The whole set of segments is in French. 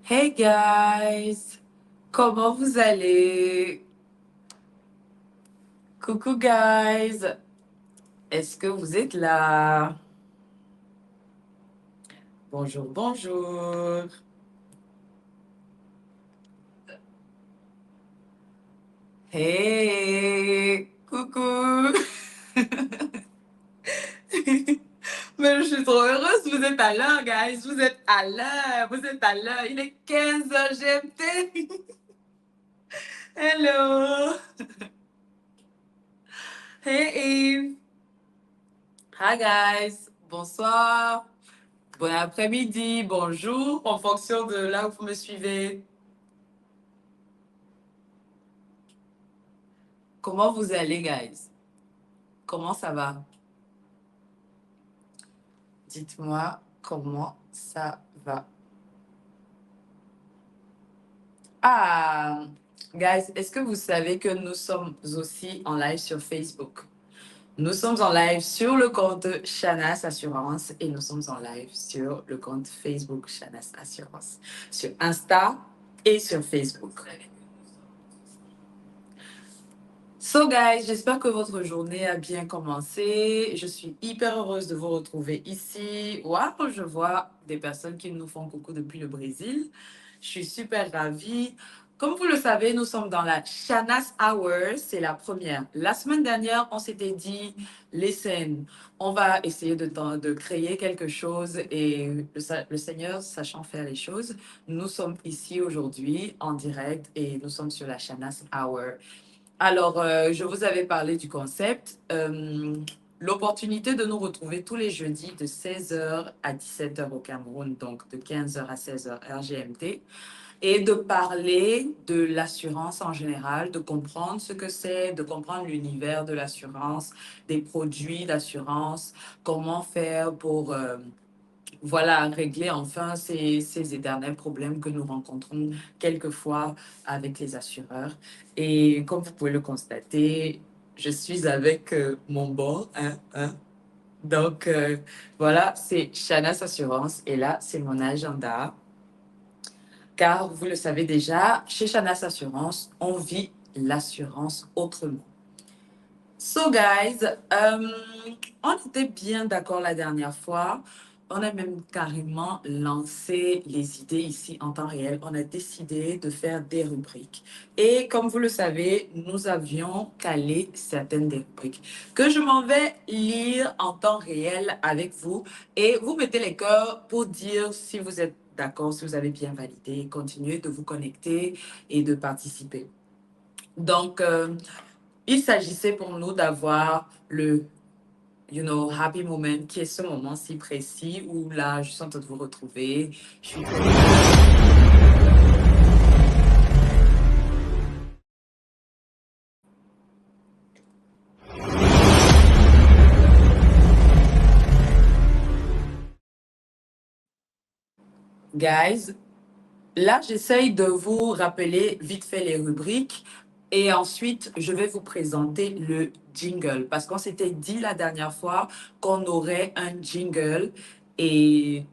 Hey guys, comment vous allez? Coucou guys, est-ce que vous êtes là? Bonjour, bonjour. Hey, coucou. Mais je suis trop heureuse, vous êtes à l'heure guys, vous êtes à l'heure, vous êtes à l'heure. Il est 15h GMT. Hello. Hey Eve. Hi guys, bonsoir. Bon après-midi, bonjour, en fonction de là où vous me suivez. Comment vous allez, guys? Comment ça va? Dites-moi comment ça va. Ah, guys, est-ce que vous savez que nous sommes aussi en live sur Facebook? Nous sommes en live sur le compte Shanas Assurance et nous sommes en live sur le compte Facebook Shanas Assurance, sur Insta et sur Facebook. So guys, j'espère que votre journée a bien commencé. Je suis hyper heureuse de vous retrouver ici. Waouh, je vois des personnes qui nous font coucou depuis le Brésil. Je suis super ravie. Comme vous le savez, nous sommes dans la Shanas Hour. C'est la première. La semaine dernière, on s'était dit, listen, on va essayer de créer quelque chose et le Seigneur, sachant faire les choses, nous sommes ici aujourd'hui en direct et nous sommes sur la Shanas Hour. Alors, je vous avais parlé du concept. L'opportunité de nous retrouver tous les jeudis de 16h à 17h au Cameroun, donc de 15h à 16h heure GMT, et de parler de l'assurance en général, de comprendre ce que c'est, de comprendre l'univers de l'assurance, des produits d'assurance, comment faire pour voilà, régler enfin ces éternels problèmes que nous rencontrons quelquefois avec les assureurs. Et comme vous pouvez le constater, je suis avec mon bon, hein. Donc, voilà, c'est Shanas Assurance et là, c'est mon agenda. Car vous le savez déjà, chez Shanas Assurance, on vit l'assurance autrement. So guys, on était bien d'accord la dernière fois. On a même carrément lancé les idées ici en temps réel. On a décidé de faire des rubriques. Et comme vous le savez, nous avions calé certaines des rubriques que je m'en vais lire en temps réel avec vous. Et vous mettez les cœurs pour dire si vous êtes d'accord, si vous avez bien validé. Continuez de vous connecter et de participer. Donc, il s'agissait pour nous d'avoir le, happy moment, qui est ce moment si précis où là, je suis en train de vous retrouver. Je suis guys, là, j'essaye de vous rappeler vite fait les rubriques et ensuite, je vais vous présenter le jingle parce qu'on s'était dit la dernière fois qu'on aurait un jingle et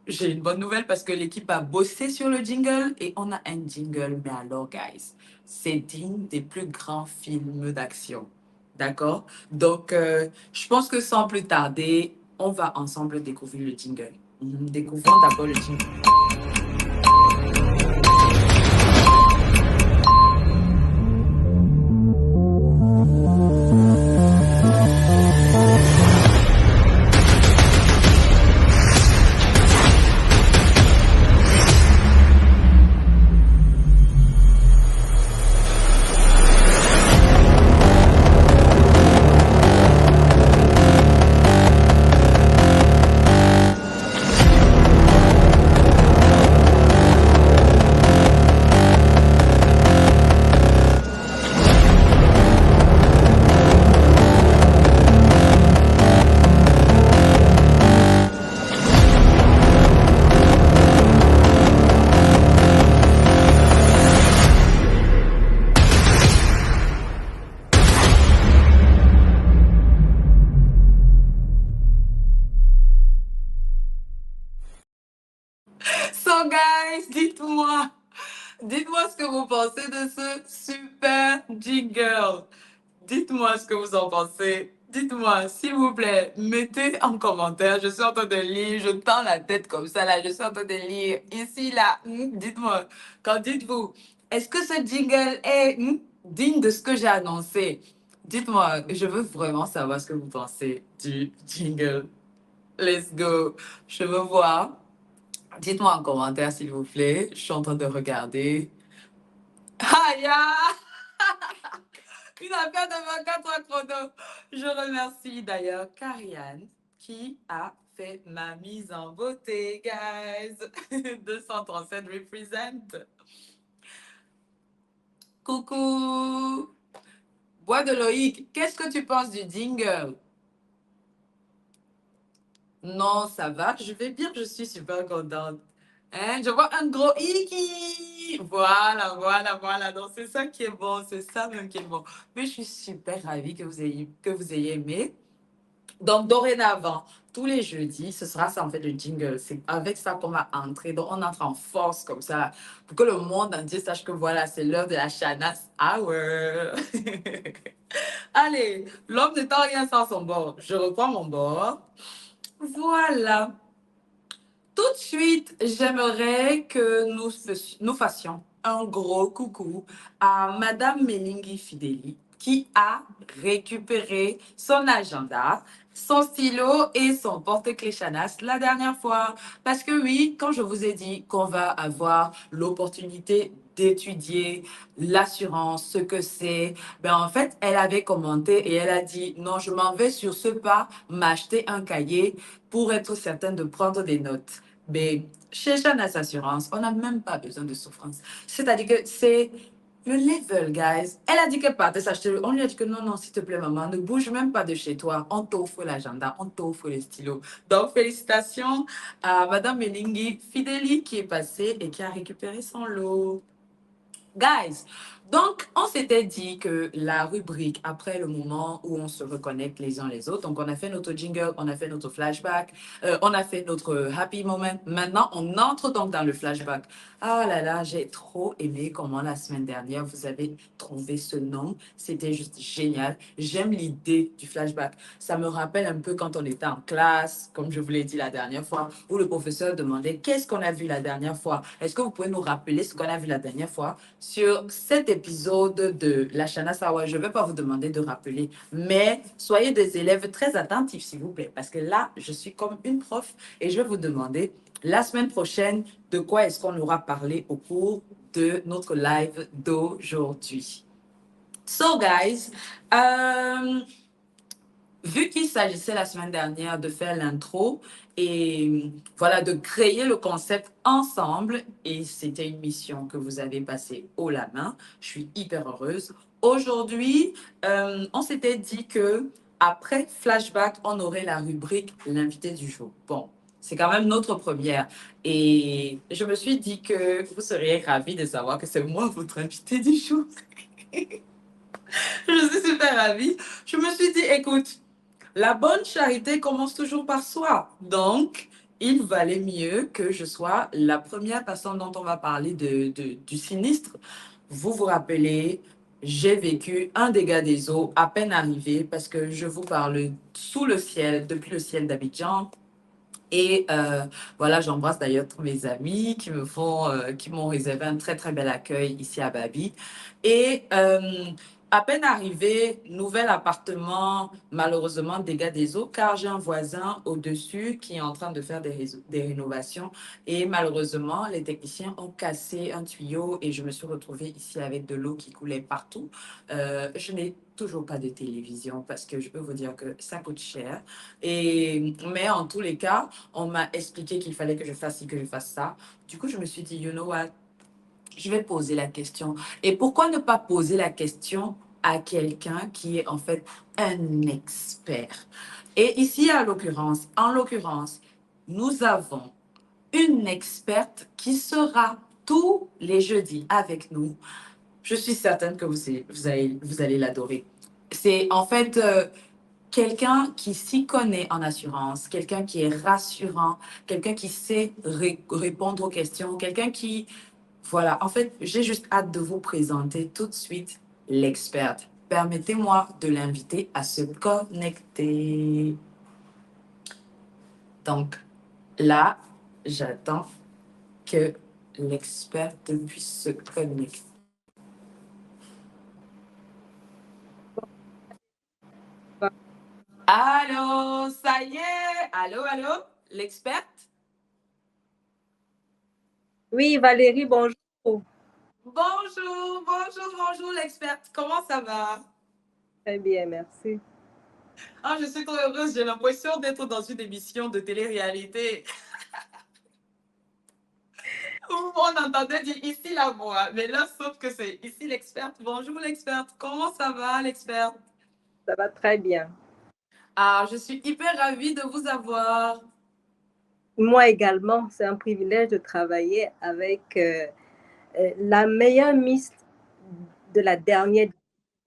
j'ai une bonne nouvelle parce que l'équipe a bossé sur le jingle et on a un jingle. Mais alors, guys, c'est digne des plus grands films d'action. D'accord? Donc, je pense que sans plus tarder, on va ensemble découvrir le jingle. Découvrons d'abord le jingle. So So, guys, dites-moi ce que vous pensez de ce super jingle. Dites-moi ce que vous en pensez. Dites-moi, s'il vous plaît, mettez en commentaire. Je suis en train de lire, je tends la tête comme ça, là. Je suis en train de lire. Ici, là, dites-moi, qu'en dites-vous? Est-ce que ce jingle est digne de ce que j'ai annoncé? Dites-moi, je veux vraiment savoir ce que vous pensez du jingle. Let's go. Je veux voir. Dites-moi en commentaire, s'il vous plaît. Je suis en train de regarder. Aïe! Une affaire de 24 heures chrono. Je remercie d'ailleurs Karianne qui a fait ma mise en beauté, guys. 237 represent. Coucou. Bois de Loïc, qu'est-ce que tu penses du jingle? Non, ça va, je vais bien, je suis super contente. Hein, je vois un gros iki. Voilà. Donc, c'est ça qui est bon, c'est ça même qui est bon. Mais je suis super ravie que vous ayez aimé. Donc, dorénavant, tous les jeudis, ce sera ça en fait le jingle. C'est avec ça qu'on va entrer. Donc, on entre en force comme ça pour que le monde entier sache que voilà, c'est l'heure de la Shanas Hour. Allez, l'homme n'étant rien sans son bord. Je reprends mon bord. Voilà. Tout de suite, j'aimerais que nous fassions un gros coucou à Madame Melingi Fideli qui a récupéré son agenda, son stylo et son porte-clés Chanas la dernière fois. Parce que oui, quand je vous ai dit qu'on va avoir l'opportunité d'étudier l'assurance, ce que c'est, ben en fait, elle avait commenté et elle a dit non, je m'en vais sur ce pas m'acheter un cahier pour être certaine de prendre des notes. Mais chez Chanas Assurance, on n'a même pas besoin de souffrance. C'est-à-dire que c'est le level, guys. Elle a dit qu'elle partait s'acheter. On lui a dit que non, non, s'il te plaît, maman, ne bouge même pas de chez toi. On t'offre l'agenda, on t'offre les stylos. Donc, félicitations à Madame Melingi Fideli qui est passée et qui a récupéré son lot. Guys, donc on s'était dit que la rubrique après le moment où on se reconnecte les uns les autres, donc on a fait notre jingle, on a fait notre flashback, on a fait notre happy moment. Maintenant, on entre donc dans le flashback. Ah là là, j'ai trop aimé comment la semaine dernière vous avez trouvé ce nom. C'était juste génial. J'aime l'idée du flashback. Ça me rappelle un peu quand on était en classe, comme je vous l'ai dit la dernière fois, où le professeur demandait qu'est-ce qu'on a vu la dernière fois. Est-ce que vous pouvez nous rappeler ce qu'on a vu la dernière fois? Sur cet épisode de la Shana Sawa, je ne vais pas vous demander de rappeler, mais soyez des élèves très attentifs, s'il vous plaît, parce que là, je suis comme une prof et je vais vous demander la semaine prochaine de quoi est-ce qu'on aura parlé au cours de notre live d'aujourd'hui. So, guys, vu qu'il s'agissait la semaine dernière de faire l'intro et voilà, de créer le concept ensemble, et c'était une mission que vous avez passée haut la main, je suis hyper heureuse. Aujourd'hui, on s'était dit que après Flashback, on aurait la rubrique l'invité du jour. Bon, c'est quand même notre première. Et je me suis dit que vous seriez ravis de savoir que c'est moi votre invité du jour. Je suis super ravie. Je me suis dit, écoute, la bonne charité commence toujours par soi. Donc, il valait mieux que je sois la première personne dont on va parler du sinistre. Vous vous rappelez, j'ai vécu un dégât des eaux à peine arrivé parce que je vous parle sous le ciel, depuis le ciel d'Abidjan. Et voilà, j'embrasse d'ailleurs tous mes amis qui m'ont réservé un très très bel accueil ici à Babi. Et à peine arrivé, nouvel appartement, malheureusement dégâts des eaux, car j'ai un voisin au-dessus qui est en train de faire des rénovations. Et malheureusement, les techniciens ont cassé un tuyau et je me suis retrouvée ici avec de l'eau qui coulait partout. Je n'ai toujours pas de télévision parce que je peux vous dire que ça coûte cher. Mais en tous les cas, on m'a expliqué qu'il fallait que je fasse ci, que je fasse ça. Du coup, je me suis dit, you know what, je vais poser la question. Et pourquoi ne pas poser la question à quelqu'un qui est en fait un expert? Et ici, en l'occurrence, nous avons une experte qui sera tous les jeudis avec nous. Je suis certaine que vous allez l'adorer. C'est en fait quelqu'un qui s'y connaît en assurance, quelqu'un qui est rassurant, quelqu'un qui sait répondre aux questions, quelqu'un qui... Voilà, en fait, j'ai juste hâte de vous présenter tout de suite l'experte. Permettez-moi de l'inviter à se connecter. Donc là, j'attends que l'experte puisse se connecter. Allô, ça y est. Allô, allô, l'experte? Oui, Valérie, bonjour. Bonjour, bonjour, bonjour, l'experte. Comment ça va? Très bien, merci. Ah, je suis trop heureuse. J'ai l'impression d'être dans une émission de télé-réalité où on entendait dire ici la voix. Mais là, sauf que c'est ici l'experte. Bonjour, l'experte. Comment ça va, l'experte? Ça va très bien. Ah, je suis hyper ravie de vous avoir. Moi également, c'est un privilège de travailler avec la meilleure Miss de la dernière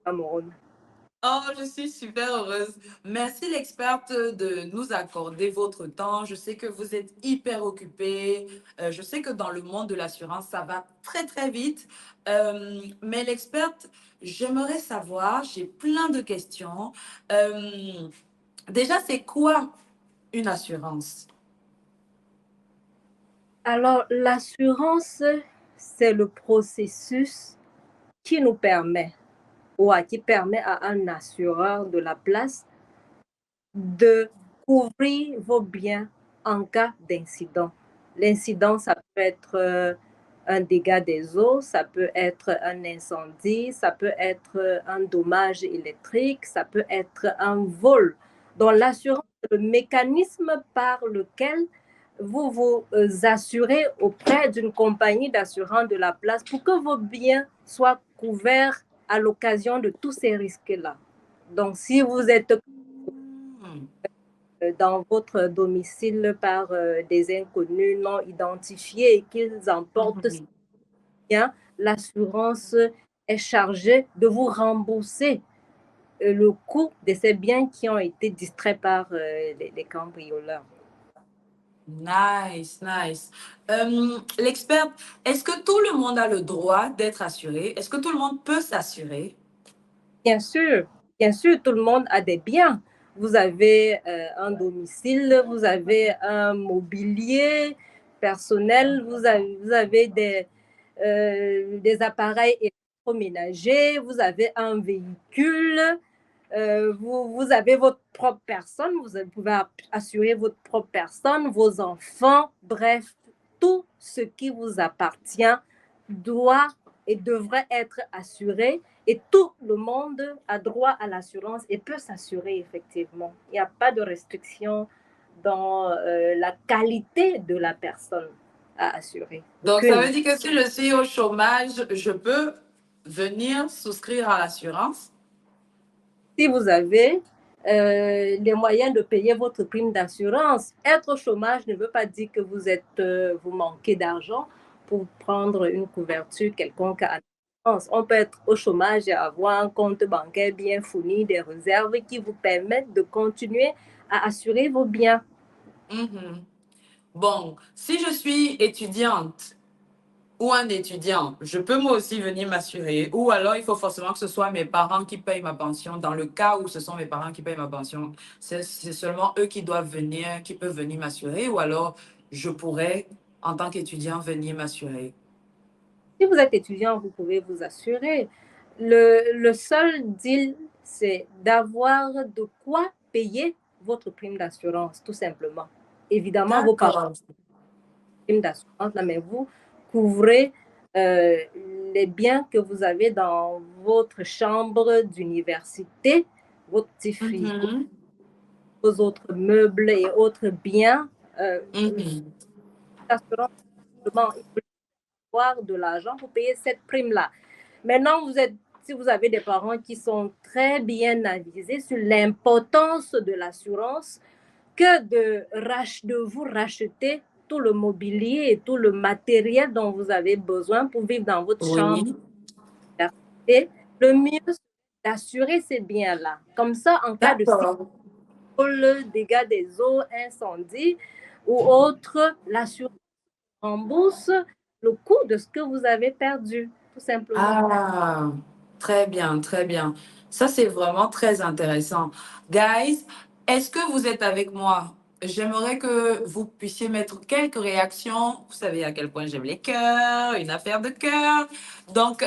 Cameroun. Oh, je suis super heureuse. Merci l'experte de nous accorder votre temps. Je sais que vous êtes hyper occupée. Je sais que dans le monde de l'assurance, ça va très, très vite. Mais l'experte, j'aimerais savoir, j'ai plein de questions. Euh, Déjà, c'est quoi une assurance? Alors, l'assurance, c'est le processus qui nous permet, qui permet à un assureur de la place de couvrir vos biens en cas d'incident. L'incident, ça peut être un dégât des eaux, ça peut être un incendie, ça peut être un dommage électrique, ça peut être un vol. Donc l'assurance, c'est le mécanisme par lequel vous vous assurez auprès d'une compagnie d'assurance de la place pour que vos biens soient couverts à l'occasion de tous ces risques-là. Donc, si vous êtes Hmm. dans votre domicile par des inconnus non identifiés et qu'ils emportent ces Mhm. biens, l'assurance est chargée de vous rembourser le coût de ces biens qui ont été distraits par les cambrioleurs. Nice, nice. L'experte, est-ce que tout le monde a le droit d'être assuré? Est-ce que tout le monde peut s'assurer? Bien sûr, tout le monde a des biens. Vous avez un domicile, vous avez un mobilier personnel, vous avez des appareils électroménagers, vous avez un véhicule, vous avez votre propre personne, vous pouvez assurer votre propre personne, vos enfants, bref, tout ce qui vous appartient doit et devrait être assuré et tout le monde a droit à l'assurance et peut s'assurer effectivement. Il n'y a pas de restriction dans la qualité de la personne à assurer. Donc, ça Aucune. veut dire que si je suis au chômage, je peux venir souscrire à l'assurance? Si vous avez les moyens de payer votre prime d'assurance, être au chômage ne veut pas dire que vous manquez d'argent pour prendre une couverture quelconque à l'assurance. On peut être au chômage et avoir un compte bancaire bien fourni, des réserves qui vous permettent de continuer à assurer vos biens. Mhm. Bon, si je suis étudiante ou un étudiant, je peux moi aussi venir m'assurer. Ou alors, il faut forcément que ce soit mes parents qui payent ma pension. Dans le cas où ce sont mes parents qui payent ma pension, c'est seulement eux qui doivent venir, qui peuvent venir m'assurer. Ou alors, je pourrais, en tant qu'étudiant, venir m'assurer. Si vous êtes étudiant, vous pouvez vous assurer. Le seul deal, c'est d'avoir de quoi payer votre prime d'assurance, tout simplement. Évidemment, vos parents D'accord. prime d'assurance, là, mais vous couvrez euh, les biens que vous avez dans votre chambre d'université, votre petit frigo, Mhm. vos autres meubles et autres biens. Mhm. L'assurance, simplement, il faut avoir de l'argent pour payer cette prime-là. Maintenant, si vous avez des parents qui sont très bien avisés sur l'importance de l'assurance, que de vous racheter tout le mobilier et tout le matériel dont vous avez besoin pour vivre dans votre chambre. Oui. Et le mieux, d'assurer ces biens-là. Comme ça, en cas de D'accord. dégâts des eaux, incendie ou autre, l'assurance rembourse le coût de ce que vous avez perdu, tout simplement. Ah, très bien, très bien. Ça, c'est vraiment très intéressant. Guys, est-ce que vous êtes avec moi? J'aimerais que vous puissiez mettre quelques réactions. Vous savez à quel point j'aime les cœurs, une affaire de cœur. Donc,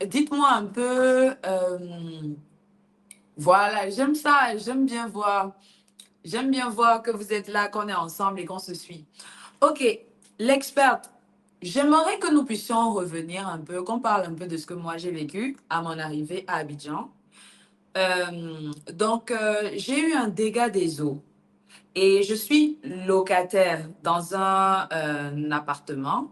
dites-moi un peu. Voilà, j'aime ça. J'aime bien voir. J'aime bien voir que vous êtes là, qu'on est ensemble et qu'on se suit. Ok, l'experte, j'aimerais que nous puissions revenir un peu, qu'on parle un peu de ce que moi j'ai vécu à mon arrivée à Abidjan. J'ai eu un dégât des eaux et je suis locataire dans un appartement.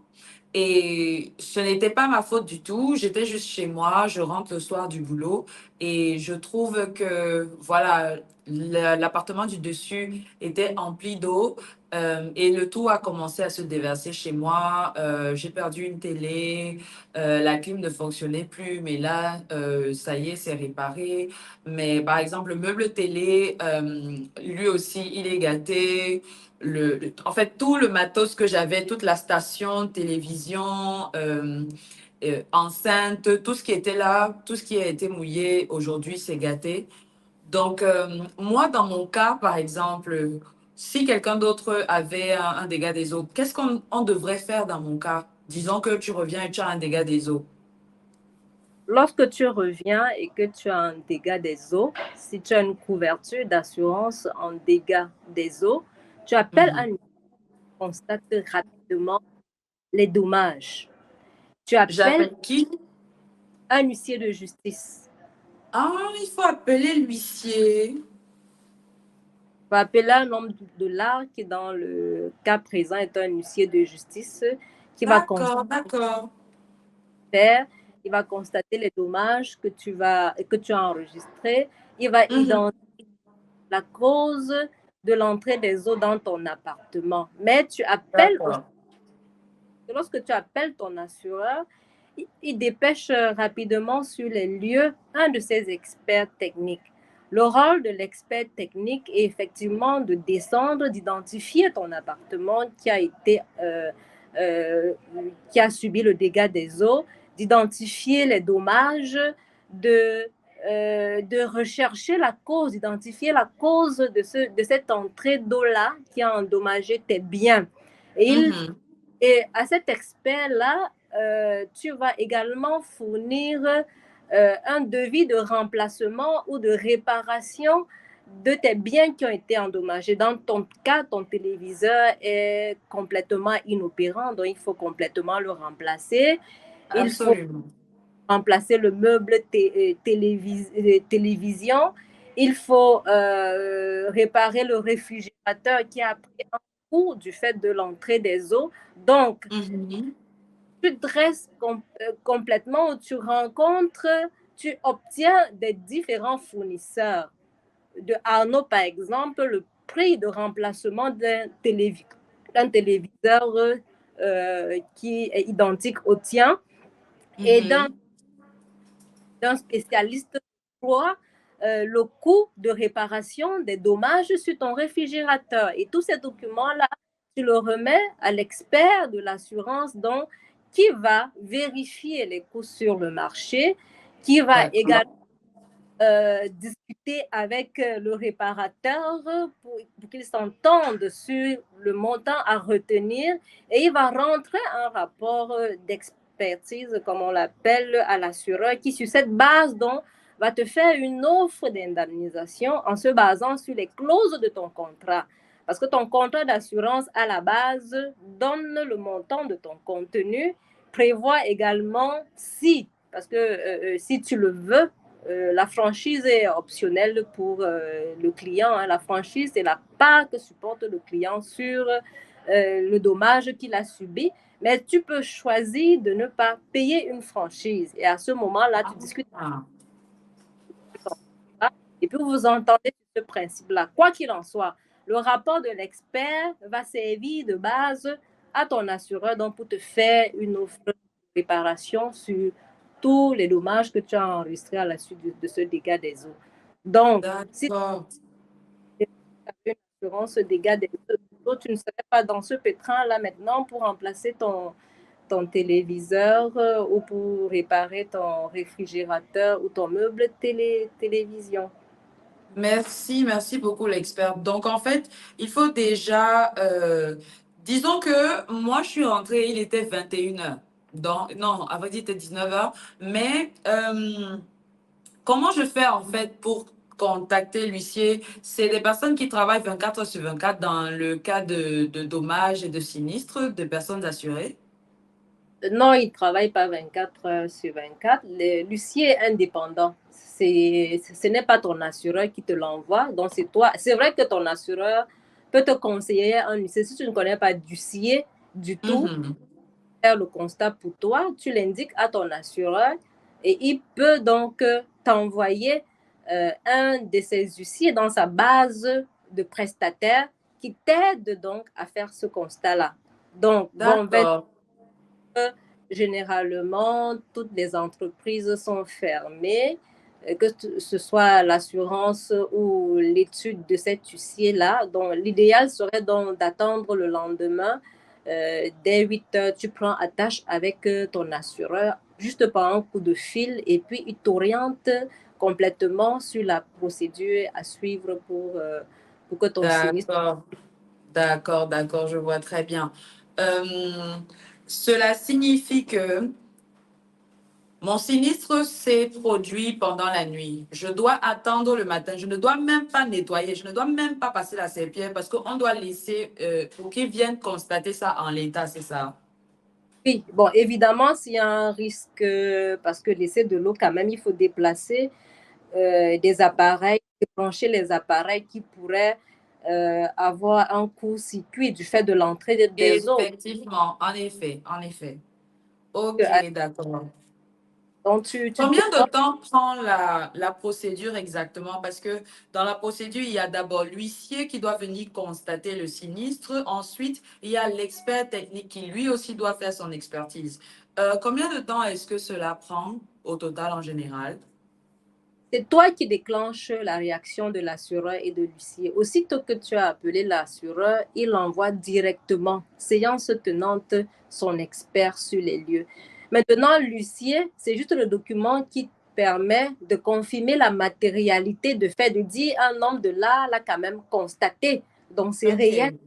Et ce n'était pas ma faute du tout. J'étais juste chez moi. Je rentre le soir du boulot et je trouve que, voilà, l'appartement du dessus était empli d'eau et le tout a commencé à se déverser chez moi. J'ai perdu une télé, la clim ne fonctionnait plus, mais là, ça y est, c'est réparé. Mais par exemple, le meuble télé, lui aussi, il est gâté. En fait, tout le matos que j'avais, toute la station, télévision, enceinte, tout ce qui était là, tout ce qui a été mouillé, aujourd'hui, c'est gâté. Donc, moi, dans mon cas, par exemple, si quelqu'un d'autre avait un dégât des eaux, qu'est-ce qu'on devrait faire dans mon cas? Disons que tu reviens et tu as un dégât des eaux. Lorsque tu reviens et que tu as un dégât des eaux, si tu as une couverture d'assurance en dégâts des eaux, tu appelles un Mhm. constate rapidement les dommages. Tu appelles J'appelle qui? un huissier de justice. Ah, il faut appeler l'huissier. Tu vas appeler un homme de l'art qui, dans le cas présent, est un huissier de justice qui va D'accord, d'accord. faire, il va constater les dommages que tu as enregistrés, il va Mhm. identifier la cause de l'entrée des eaux dans ton appartement. Mais tu appelles aussi, D'accord. lorsque tu appelles ton assureur, il dépêche rapidement sur les lieux un de ses experts techniques. Le rôle de l'expert technique est effectivement de descendre, d'identifier ton appartement euh, qui a subi le dégât des eaux, d'identifier les dommages, de, de rechercher la cause, d'identifier la cause de cette entrée d'eau-là qui a endommagé tes biens. Et, Mhm. et à cet expert-là, tu vas également fournir un devis de remplacement ou de réparation de tes biens qui ont été endommagés. Dans ton cas, ton téléviseur est complètement inopérant, donc il faut complètement le remplacer. Il faut Absolument. remplacer le meuble télévision. Il faut réparer le réfrigérateur qui a pris un coup du fait de l'entrée des eaux. Donc, Mhm. tu dresses complètement, tu rencontres, tu obtiens des différents fournisseurs. De Arnaud, par exemple, le prix de remplacement d'un téléviseur qui est identique au tien et Mhm. d'un spécialiste pour le coût de réparation des dommages sur ton réfrigérateur. Et tous ces documents-là, tu le remets à l'expert de l'assurance, donc qui va vérifier les coûts sur le marché, qui va également D'accord. discuter avec le réparateur pour qu'il s'entende sur le montant à retenir et il va rentrer un rapport d'expertise, comme on l'appelle, à l'assureur qui, sur cette base, donc, va te faire une offre d'indemnisation en se basant sur les clauses de ton contrat. Parce que ton contrat d'assurance, à la base, donne le montant de ton contenu, prévoit également si, parce que si tu le veux, la franchise est optionnelle pour le client. Hein. La franchise, c'est la part que supporte le client sur le dommage qu'il a subi. Mais tu peux choisir de ne pas payer une franchise. Et à ce moment-là, tu discutes Ah, et puis vous entendez ce principe-là. Quoi qu'il en soit, le rapport de l'expert va servir de base à ton assureur donc pour te faire une offre de réparation sur tous les dommages que tu as enregistrés à la suite de ce dégât des eaux. Donc, si D'accord. tu avais une assurance dégâts des eaux, tu ne serais pas dans ce pétrin-là maintenant pour remplacer ton téléviseur ou pour réparer ton réfrigérateur ou ton meuble télévision. Merci, merci beaucoup l'expert. Donc en fait, il faut déjà, disons que moi je suis rentrée, il était 21 h. Donc, non, à vrai dire, il était 19 h. Mais comment je fais en fait pour contacter l'huissier? C'est des personnes qui travaillent 24 h sur 24 dans le cas de dommages et de sinistres de personnes assurées. Non, il ne travaille pas 24 heures sur 24. L'huissier est indépendant. Ce n'est pas ton assureur qui te l'envoie. Donc, c'est toi. C'est vrai que ton assureur peut te conseiller un huissier. Si tu ne connais pas d'huissier du tout, Mhm. faire le constat pour toi, tu l'indiques à ton assureur et il peut donc t'envoyer un de ses huissiers dans sa base de prestataires qui t'aide donc à faire ce constat-là. Donc, bon, D'accord. généralement, toutes les entreprises sont fermées, que ce soit l'assurance ou l'étude de cet huissier-là. Donc, l'idéal serait donc d'attendre le lendemain. Dès 8 heures, tu prends attache avec ton assureur, juste par un coup de fil, et puis il t'oriente complètement sur la procédure à suivre pour que ton sinistre. D'accord. D'accord, d'accord, je vois très bien. Euh, Cela signifie que mon sinistre s'est produit pendant la nuit. Je dois attendre le matin. Je ne dois même pas nettoyer. Je ne dois même pas passer la serpillière parce qu'on doit laisser pour qu'ils viennent constater ça en l'état, c'est ça? Oui, bon, évidemment, s'il y a un risque, parce que l'essai de l'eau, quand même, il faut déplacer des appareils, débrancher les appareils qui pourraient avoir un court-circuit du fait de l'entrée des eaux. Effectivement, en effet, en effet. Euh, Ok, d'accord. Donc, tu te Combien de temps prend la procédure exactement? Parce que dans la procédure, il y a d'abord l'huissier qui doit venir constater le sinistre. Ensuite, il y a l'expert technique qui lui aussi doit faire son expertise. Combien de temps est-ce que cela prend au total en général? C'est toi qui déclenches la réaction de l'assureur et de l'huissier. Aussitôt que tu as appelé l'assureur, il envoie directement, séance tenante, son expert sur les lieux. Maintenant, l'huissier, c'est juste le document qui permet de confirmer la matérialité de fait, de dire un nombre de là, l'a quand même constaté. Donc, c'est réel. Ok.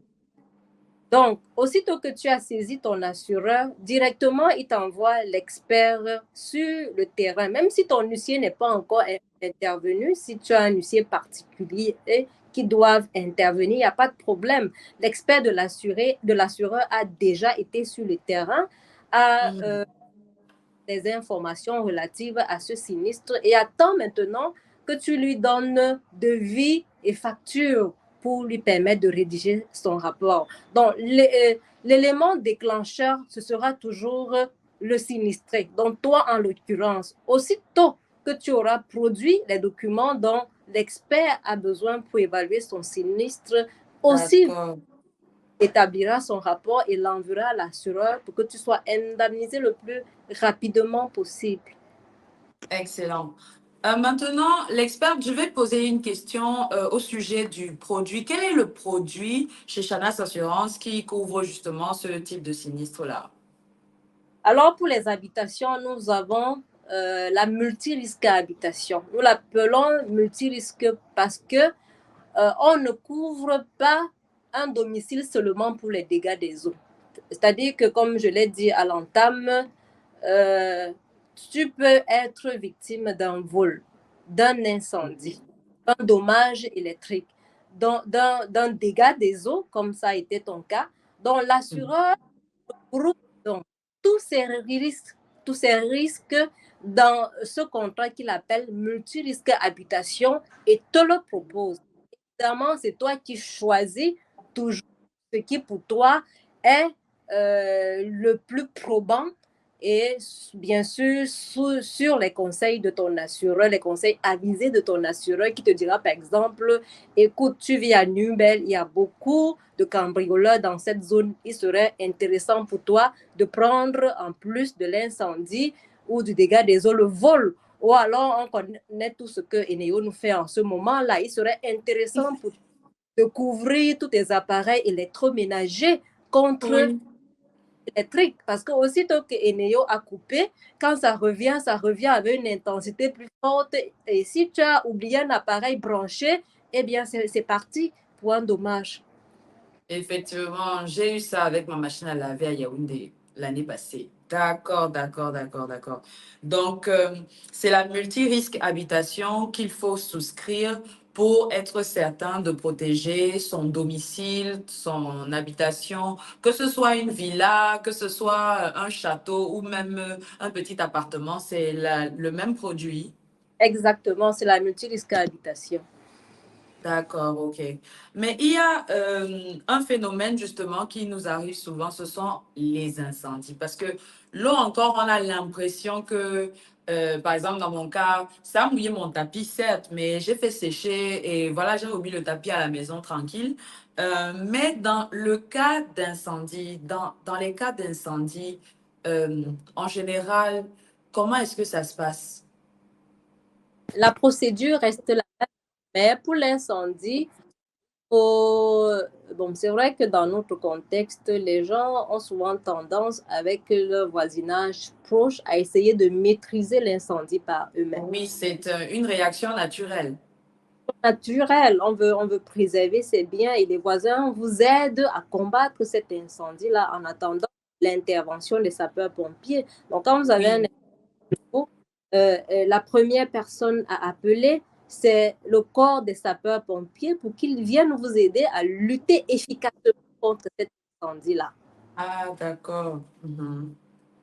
Donc, aussitôt que tu as saisi ton assureur, directement, il t'envoie l'expert sur le terrain. Même si ton huissier n'est pas encore intervenu, si tu as un huissier particulier qui doivent intervenir, il n'y a pas de problème. L'expert de l'assureur a déjà été sur le terrain, a Mhm. des informations relatives à ce sinistre et attend maintenant que tu lui donnes devis et factures pour lui permettre de rédiger son rapport. Donc, l'élément déclencheur, ce sera toujours le sinistré. Donc, toi, en l'occurrence, aussitôt que tu auras produit les documents dont l'expert a besoin pour évaluer son sinistre, aussi D'accord. établira son rapport et l'enverra à l'assureur pour que tu sois indemnisé le plus rapidement possible. Excellent. Maintenant, l'expert, je vais poser une question au sujet du produit. Quel est le produit chez Chanas Assurance qui couvre justement ce type de sinistre-là? Alors, pour les habitations, nous avons la multirisque habitation. Nous l'appelons multirisque parce que on ne couvre pas un domicile seulement pour les dégâts des eaux. C'est-à-dire que, comme je l'ai dit à l'entame, euh, tu peux être victime d'un vol, d'un incendie, d'un dommage électrique, d'un dégât des eaux, comme ça a été ton cas, dont l'assureur groupe donc tous ces risques dans ce contrat qu'il appelle multirisque habitation et te le propose. Évidemment, c'est toi qui choisis toujours ce qui pour toi est le plus probant et bien sûr sur les conseils de ton assureur, les conseils avisés de ton assureur qui te dira par exemple, écoute, tu vis à Nubel, il y a beaucoup de cambrioleurs dans cette zone, il serait intéressant pour toi de prendre en plus de l'incendie ou du dégât des eaux, le vol, ou alors on connaît tout ce que Eneo nous fait en ce moment-là. Il serait intéressant pour de couvrir tous les appareils électroménagers contre Oui. électrique. Parce que aussitôt que Eneo a coupé, quand ça revient avec une intensité plus forte. Et si tu as oublié un appareil branché, eh bien, c'est parti pour un dommage. Effectivement, j'ai eu ça avec ma machine à laver à Yaoundé l'année passée. D'accord, d'accord, d'accord, d'accord. Donc, c'est la multi-risque habitation qu'il faut souscrire pour être certain de protéger son domicile, son habitation, que ce soit une villa, que ce soit un château ou même un petit appartement, c'est le même produit. Exactement, c'est la multirisque habitation. D'accord, ok. Mais il y a un phénomène justement qui nous arrive souvent, ce sont les incendies. Parce que là encore, on a l'impression que, par exemple, dans mon cas, ça a mouillé mon tapis, certes, mais j'ai fait sécher et voilà, j'ai remis le tapis à la maison tranquille. Mais dans le cas d'incendie, dans les cas d'incendie, en général, comment est-ce que ça se passe? La procédure reste la même, mais pour l'incendie, bon, c'est vrai que dans notre contexte, les gens ont souvent tendance, avec leur voisinage proche, à essayer de maîtriser l'incendie par eux-mêmes. Oui, c'est une réaction naturelle. Naturel, on veut préserver ses biens et les voisins vous aident à combattre cet incendie-là en attendant l'intervention des sapeurs-pompiers. Donc, quand vous avez un Oui. info, la première personne à appeler, c'est le corps des sapeurs-pompiers pour qu'ils viennent vous aider à lutter efficacement contre cet incendie-là. Ah, d'accord. Mhm.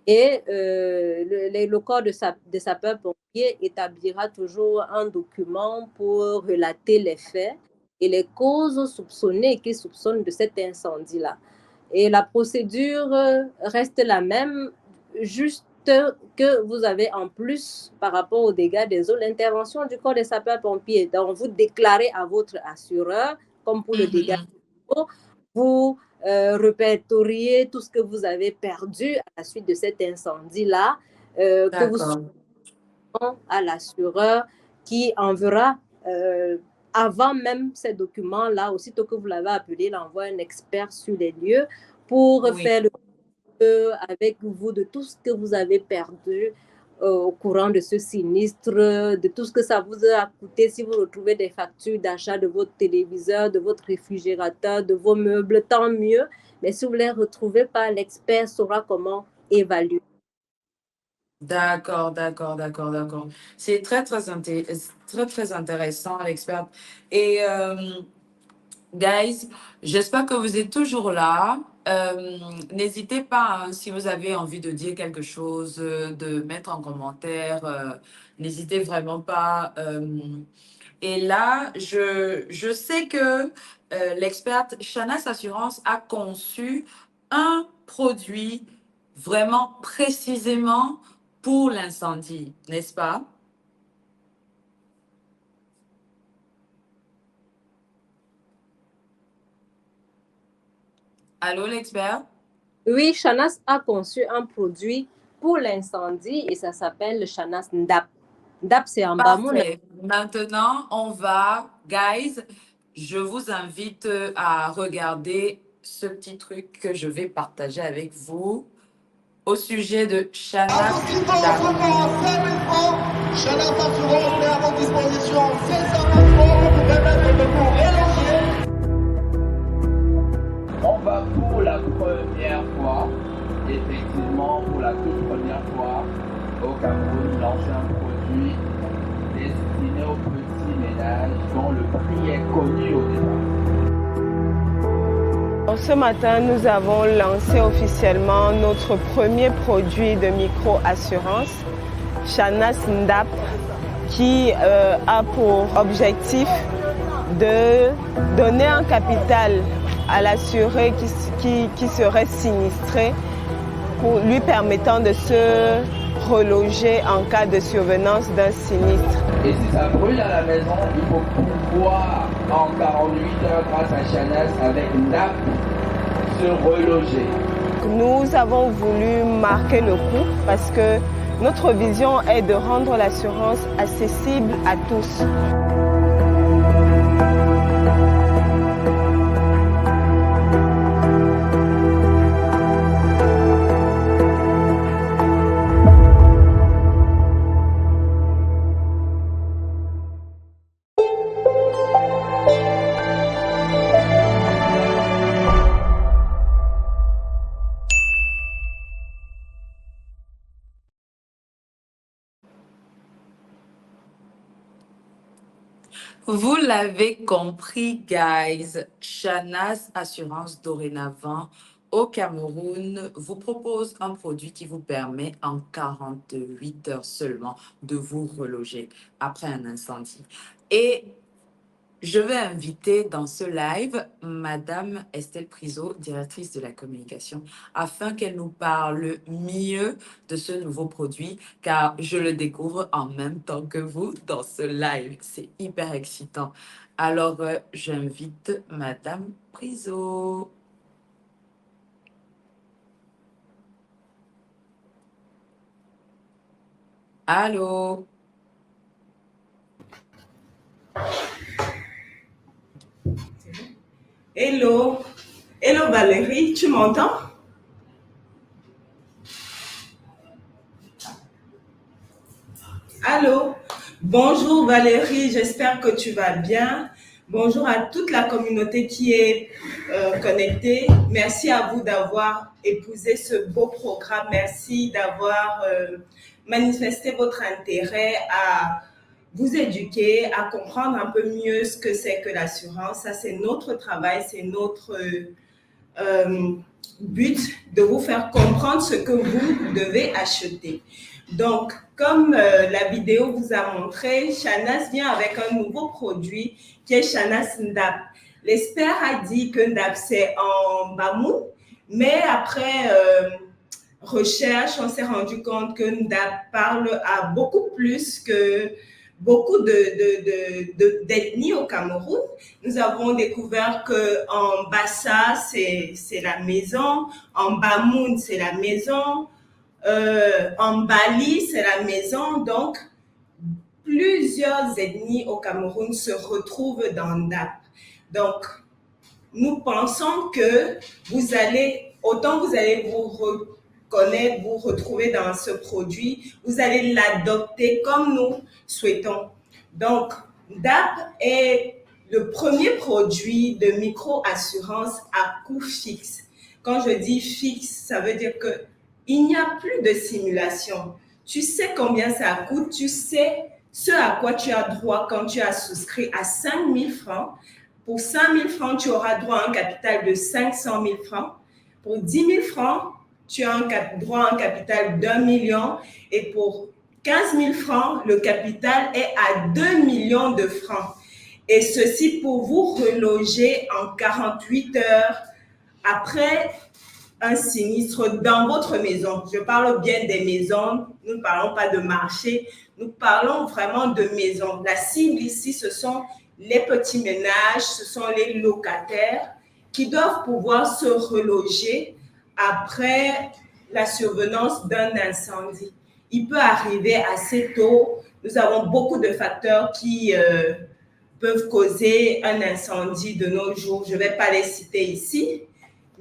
Et le corps de sapeurs-pompiers établira toujours un document pour relater les faits et les causes soupçonnées qui soupçonnent de cet incendie-là. Et la procédure reste la même, juste que vous avez en plus, par rapport aux dégâts des eaux, l'intervention du corps des sapeurs-pompiers. Donc, vous déclarez à votre assureur, comme pour le dégât Mhm. des eaux, vous répertorier tout ce que vous avez perdu à la suite de cet incendie-là, que vous D'accord. soumettez à l'assureur qui enverra, avant même ces documents-là, aussitôt que vous l'avez appelé, il envoie un expert sur les lieux pour Oui. faire le avec vous de tout ce que vous avez perdu au courant de ce sinistre, de tout ce que ça vous a coûté si vous retrouvez des factures d'achat de votre téléviseur, de votre réfrigérateur, de vos meubles, tant mieux. Mais si vous ne les retrouvez pas, l'expert saura comment évaluer. D'accord, d'accord, d'accord, d'accord. C'est très, très, très intéressant, l'expert. Et, guys, j'espère que vous êtes toujours là. N'hésitez pas, hein, si vous avez envie de dire quelque chose, de mettre en commentaire. N'hésitez vraiment pas. Et là, je sais que l'experte Shanas Assurance a conçu un produit vraiment précisément pour l'incendie, n'est-ce pas? Allô, l'expert? Oui, Shanas a conçu un produit pour l'incendie et ça s'appelle le Shanas Ndap. Ndap, c'est en Bamoun. Parfait. Maintenant, on va, guys, je vous invite à regarder ce petit truc que je vais partager avec vous au sujet de Shanas Ndap. Shanas Assurance met à votre disposition ces appartements pour vous permettre de vous reloger. On va pour la première fois, effectivement pour la toute première fois, au Cameroun lancer un produit destiné aux petits ménages dont le prix est connu au départ. Ce matin, nous avons lancé officiellement notre premier produit de micro-assurance, Shanas Ndap, qui a pour objectif de donner un capital à l'assuré qui serait sinistré, pour lui permettant de se reloger en cas de survenance d'un sinistre. Et si ça brûle à la maison, il faut pouvoir en 48 heures grâce à Shanas avec Ndap se reloger. Nous avons voulu marquer le coup parce que Notre vision est de rendre l'assurance accessible à tous. Vous l'avez compris, guys, Shanas Assurance dorénavant au Cameroun vous propose un produit qui vous permet en 48 heures seulement de vous reloger après un incendie. Et je vais inviter dans ce live Madame Estelle Priso, directrice de la communication, afin qu'elle nous parle mieux de ce nouveau produit, car je le découvre en même temps que vous dans ce live. C'est hyper excitant. Alors, j'invite Madame Priso. Allô? Hello, hello Valérie, tu m'entends? Allô, bonjour Valérie, j'espère que tu vas bien. Bonjour à toute la communauté qui est connectée. Merci à vous d'avoir épousé ce beau programme. Merci d'avoir manifesté votre intérêt à vous éduquer, à comprendre un peu mieux ce que c'est que l'assurance. Ça, c'est notre travail, c'est notre but de vous faire comprendre ce que vous devez acheter. Donc, comme la vidéo vous a montré, Shanas vient avec un nouveau produit qui est Shanas Ndap. L'expert a dit que Ndap, c'est en bamou, mais après recherche, on s'est rendu compte que Ndap parle à beaucoup plus que beaucoup d'ethnies au Cameroun. Nous avons découvert qu'en Bassa, c'est la maison, en Bamoun, c'est la maison, en Bali, c'est la maison. Donc, plusieurs ethnies au Cameroun se retrouvent dans Ndap. Donc, nous pensons que autant vous allez vous reconnaître, vous retrouver dans ce produit, vous allez l'adopter comme nous souhaitons. Donc, Ndap est le premier produit de micro-assurance à coût fixe. Quand je dis fixe, ça veut dire qu'il n'y a plus de simulation. Tu sais combien ça coûte, tu sais ce à quoi tu as droit quand tu as souscrit à 5 000 francs. Pour 5 000 francs, tu auras droit à un capital de 500 000 francs. Pour 10 000 francs, tu as droit à un capital d'1 million. Et pour 15 000 francs, le capital est à 2 millions de francs. Et ceci pour vous reloger en 48 heures après un sinistre dans votre maison. Je parle bien des maisons, nous ne parlons pas de marché, nous parlons vraiment de maisons. La cible ici, ce sont les petits ménages, ce sont les locataires qui doivent pouvoir se reloger après la survenance d'un incendie. Il peut arriver assez tôt. Nous avons beaucoup de facteurs qui peuvent causer un incendie de nos jours. Je ne vais pas les citer ici.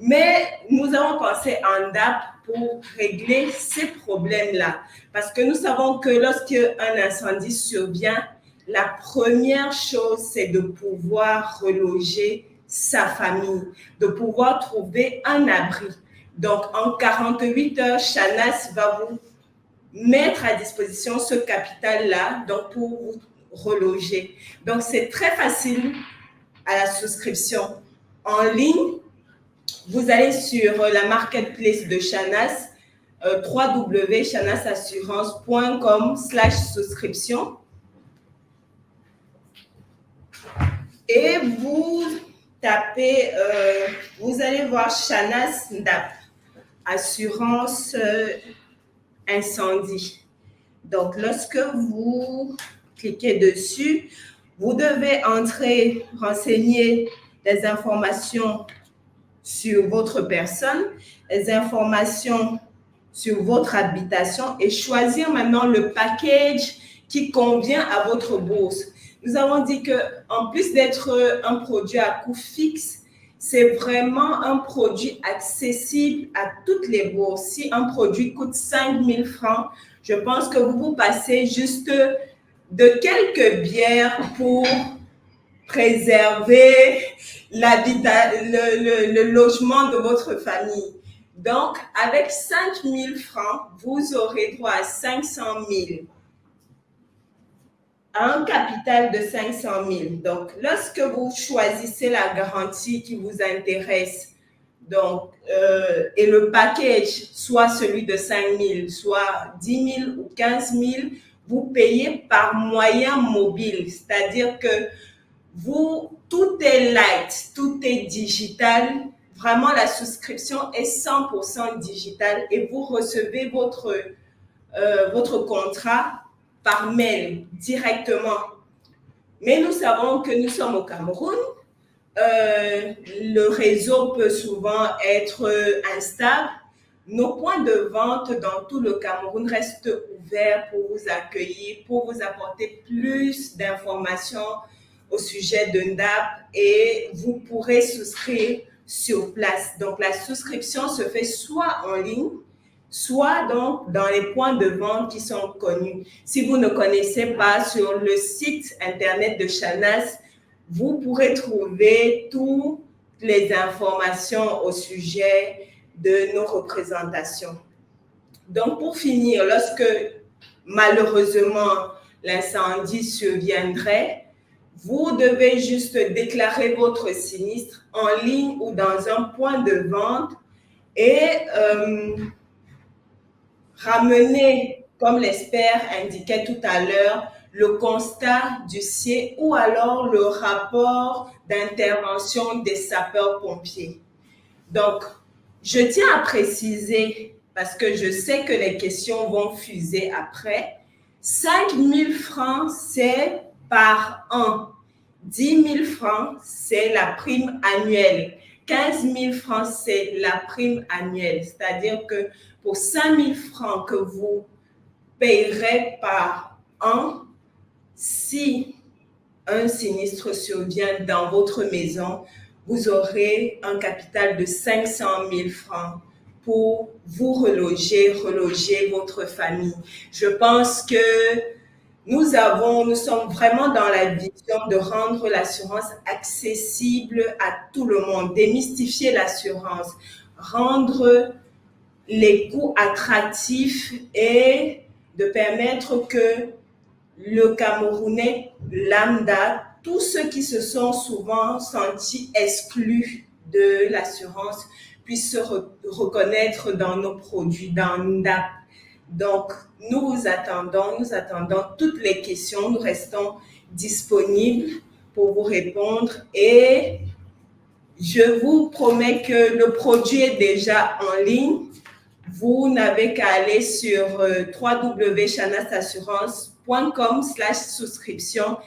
Mais nous avons pensé en Ndap pour régler ces problèmes-là. Parce que nous savons que lorsqu'un incendie survient, la première chose, c'est de pouvoir reloger sa famille, de pouvoir trouver un abri. Donc, en 48 heures, Shanas va vous mettre à disposition ce capital-là donc pour vous reloger. Donc, c'est très facile à la souscription en ligne. Vous allez sur la marketplace de Shanas, www.shanasassurance.com/souscription et vous tapez, vous allez voir Shanas Ndap, assurance incendie. Donc, lorsque vous cliquez dessus, vous devez renseigner des informations sur votre personne, les informations sur votre habitation et choisir maintenant le package qui convient à votre bourse. Nous avons dit qu'en plus d'être un produit à coût fixe, c'est vraiment un produit accessible à toutes les bourses. Si un produit coûte 5 000 francs, je pense que vous passez juste de quelques bières pour préserver le logement de votre famille. Donc, avec 5 000 francs, vous aurez droit à 500 000, à un capital de 500 000. Donc, lorsque vous choisissez la garantie qui vous intéresse, donc, et le package, soit celui de 5 000, soit 10 000 ou 15 000, vous payez par moyen mobile, c'est-à-dire que tout est light, tout est digital. Vraiment, la souscription est 100% digitale et vous recevez votre contrat par mail directement. Mais nous savons que nous sommes au Cameroun. Le réseau peut souvent être instable. Nos points de vente dans tout le Cameroun restent ouverts pour vous accueillir, pour vous apporter plus d'informations au sujet de NDAP et vous pourrez souscrire sur place. Donc, la souscription se fait soit en ligne, soit donc dans les points de vente qui sont connus. Si vous ne connaissez pas, sur le site internet de Shanas, vous pourrez trouver toutes les informations au sujet de nos représentations. Donc, pour finir, lorsque malheureusement l'incendie surviendrait, vous devez juste déclarer votre sinistre en ligne ou dans un point de vente et ramener, comme l'expert indiquait tout à l'heure, le constat du CIE ou alors le rapport d'intervention des sapeurs-pompiers. Donc, je tiens à préciser, parce que je sais que les questions vont fuser après, 5 000 francs, c'est par an. 10 000 francs, c'est la prime annuelle. 15 000 francs, c'est la prime annuelle. C'est-à-dire que pour 5 000 francs que vous payerez par an, si un sinistre survient dans votre maison, vous aurez un capital de 500 000 francs pour vous reloger votre famille. Je pense que nous sommes vraiment dans la vision de rendre l'assurance accessible à tout le monde, démystifier l'assurance, rendre les coûts attractifs et de permettre que le Camerounais lambda, tous ceux qui se sont souvent sentis exclus de l'assurance, puissent se reconnaître dans nos produits, dans NDAP. Donc, nous attendons toutes les questions, nous restons disponibles pour vous répondre et je vous promets que le produit est déjà en ligne. Vous n'avez qu'à aller sur www.chanasassurance.com/souscription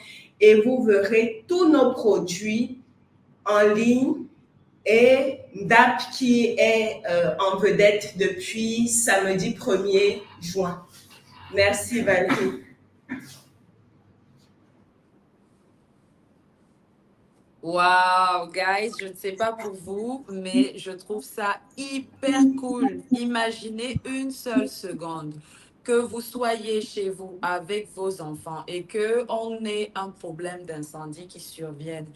et vous verrez tous nos produits en ligne et NDAP qui est en vedette depuis samedi 1er juin. Merci Valérie. Wow, guys, je ne sais pas pour vous, mais je trouve ça hyper cool. Imaginez une seule seconde que vous soyez chez vous avec vos enfants et qu'on ait un problème d'incendie qui survienne.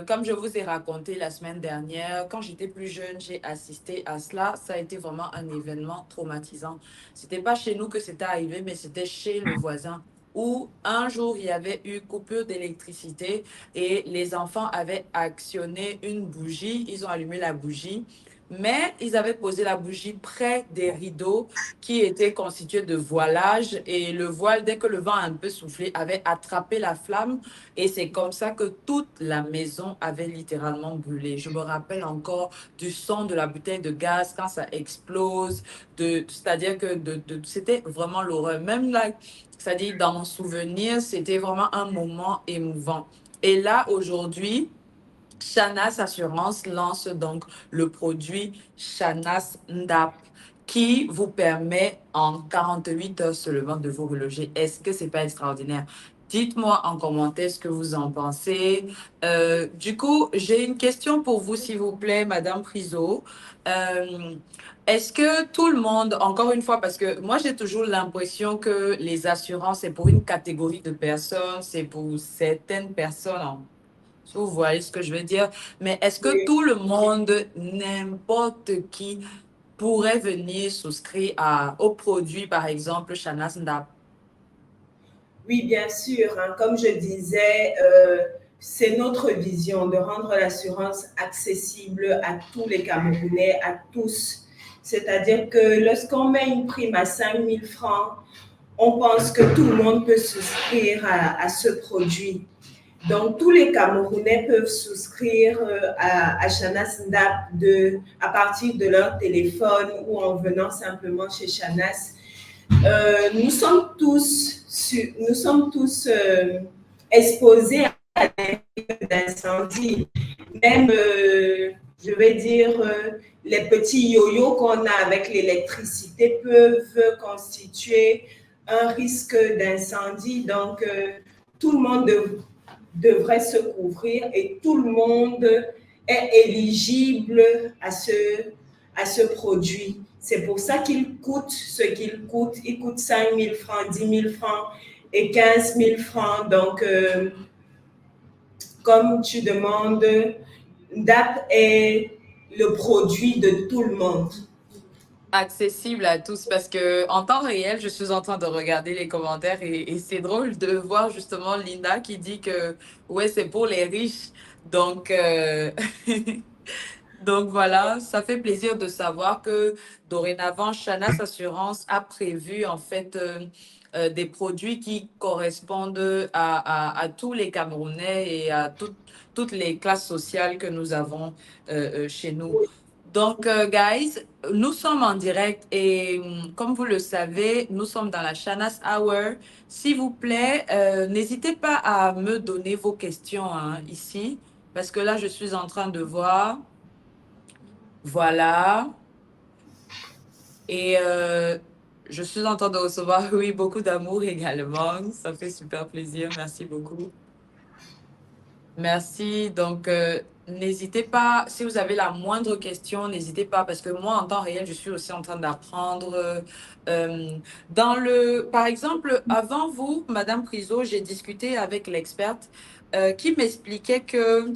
Comme je vous ai raconté la semaine dernière, quand j'étais plus jeune, j'ai assisté à cela. Ça a été vraiment un événement traumatisant. C'était pas chez nous que c'était arrivé, mais c'était chez le voisin où un jour, il y avait eu coupure d'électricité et les enfants avaient actionné une bougie. Ils ont allumé la bougie, mais ils avaient posé la bougie près des rideaux qui étaient constitués de voilage et le voile, dès que le vent a un peu soufflé, avait attrapé la flamme et c'est comme ça que toute la maison avait littéralement brûlé. Je me rappelle encore du son de la bouteille de gaz quand ça explose, c'est-à-dire que c'était vraiment l'horreur. Même là, c'est-à-dire dans mon souvenir, c'était vraiment un moment émouvant. Et là, aujourd'hui, Shanas Assurance lance donc le produit Shanas NDAP qui vous permet en 48 heures seulement de vous reloger. Est-ce que c'est pas extraordinaire? Dites-moi en commentaire ce que vous en pensez. Du coup, j'ai une question pour vous, s'il vous plaît, Madame Priso. Est-ce que tout le monde, encore une fois, parce que moi j'ai toujours l'impression que les assurances, c'est pour une catégorie de personnes, c'est pour certaines personnes, si vous voyez ce que je veux dire, mais est-ce que tout le monde, n'importe qui, pourrait venir souscrire au produit, par exemple, Shana Ndap? Oui, bien sûr, hein. Comme je disais, c'est notre vision de rendre l'assurance accessible à tous les Camerounais, à tous. C'est-à-dire que lorsqu'on met une prime à 5 000 francs, on pense que tout le monde peut souscrire à ce produit. Donc, tous les Camerounais peuvent souscrire à Shanas Ndap à partir de leur téléphone ou en venant simplement chez Shanas. Nous sommes tous exposés à l'incendie. Même, je vais dire, les petits yo-yo qu'on a avec l'électricité peuvent constituer un risque d'incendie. Donc, tout le monde devrait se couvrir et tout le monde est éligible à ce produit. C'est pour ça qu'il coûte ce qu'il coûte. Il coûte 5 000 francs, 10 000 francs et 15 000 francs. Donc, comme tu demandes, DAP est le produit de tout le monde. Accessible à tous, parce que en temps réel, je suis en train de regarder les commentaires et c'est drôle de voir justement Linda qui dit que ouais, c'est pour les riches. Donc, donc voilà, ça fait plaisir de savoir que dorénavant, Shanas Assurance a prévu en fait des produits qui correspondent à tous les Camerounais et à toutes les classes sociales que nous avons chez nous. Donc, guys, nous sommes en direct et comme vous le savez, nous sommes dans la Shanas Hour. S'il vous plaît, n'hésitez pas à me donner vos questions hein, ici, parce que là, je suis en train de voir. Voilà. Et je suis en train de recevoir, oui, beaucoup d'amour également. Ça fait super plaisir. Merci beaucoup. Merci. Donc, n'hésitez pas, si vous avez la moindre question, n'hésitez pas, parce que moi, en temps réel, je suis aussi en train d'apprendre. Par exemple, avant vous, Madame Priso, j'ai discuté avec l'experte qui m'expliquait que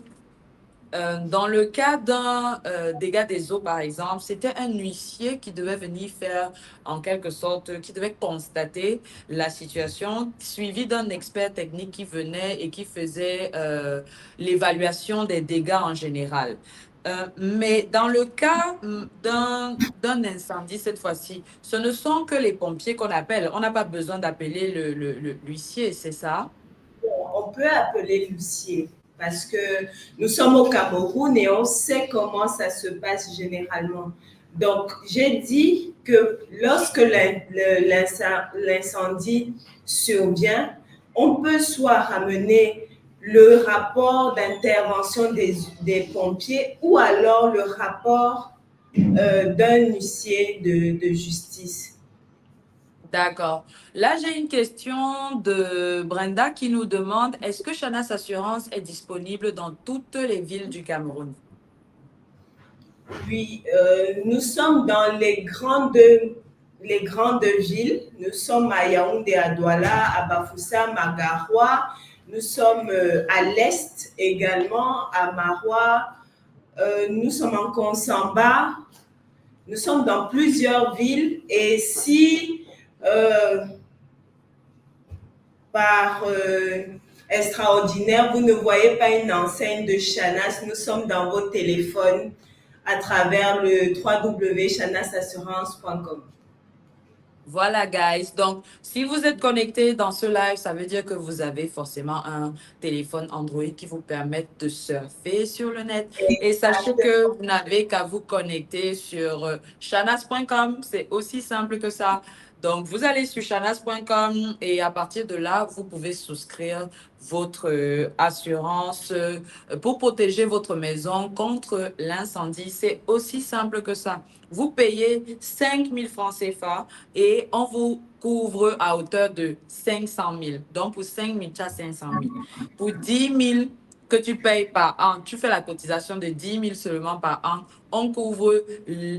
dans le cas d'un dégât des eaux, par exemple, c'était un huissier qui devait venir faire, en quelque sorte, qui devait constater la situation, suivi d'un expert technique qui venait et qui faisait l'évaluation des dégâts en général. Mais dans le cas d'un incendie, cette fois-ci, ce ne sont que les pompiers qu'on appelle. On n'a pas besoin d'appeler l'huissier, c'est ça? On peut appeler l'huissier parce que nous sommes au Cameroun et on sait comment ça se passe généralement. Donc, j'ai dit que lorsque l'incendie survient, on peut soit ramener le rapport d'intervention des pompiers ou alors le rapport d'un huissier de justice. D'accord. Là, j'ai une question de Brenda qui nous demande, est-ce que Shanas Assurance est disponible dans toutes les villes du Cameroun? Oui, nous sommes dans les grandes villes. Nous sommes à Yaoundé, à Douala, à Bafoussa, Magaroua. Nous sommes à l'est également, à Maroua. Nous sommes en Konsamba. Nous sommes dans plusieurs villes. Et si par extraordinaire, vous ne voyez pas une enseigne de Shanas, nous sommes dans vos téléphones à travers le www.shanasassurance.com. Voilà, guys. Donc, si vous êtes connectés dans ce live, ça veut dire que vous avez forcément un téléphone Android qui vous permet de surfer sur le net. Et sachez que vous n'avez qu'à vous connecter sur shanas.com. C'est aussi simple que ça. Donc, vous allez sur shanas.com et à partir de là, vous pouvez souscrire votre assurance pour protéger votre maison contre l'incendie. C'est aussi simple que ça. Vous payez 5 000 francs CFA et on vous couvre à hauteur de 500 000. Donc, pour 5 000, tu as 500 000. Pour 10 000 que tu payes par an, tu fais la cotisation de 10 000 seulement par an, on couvre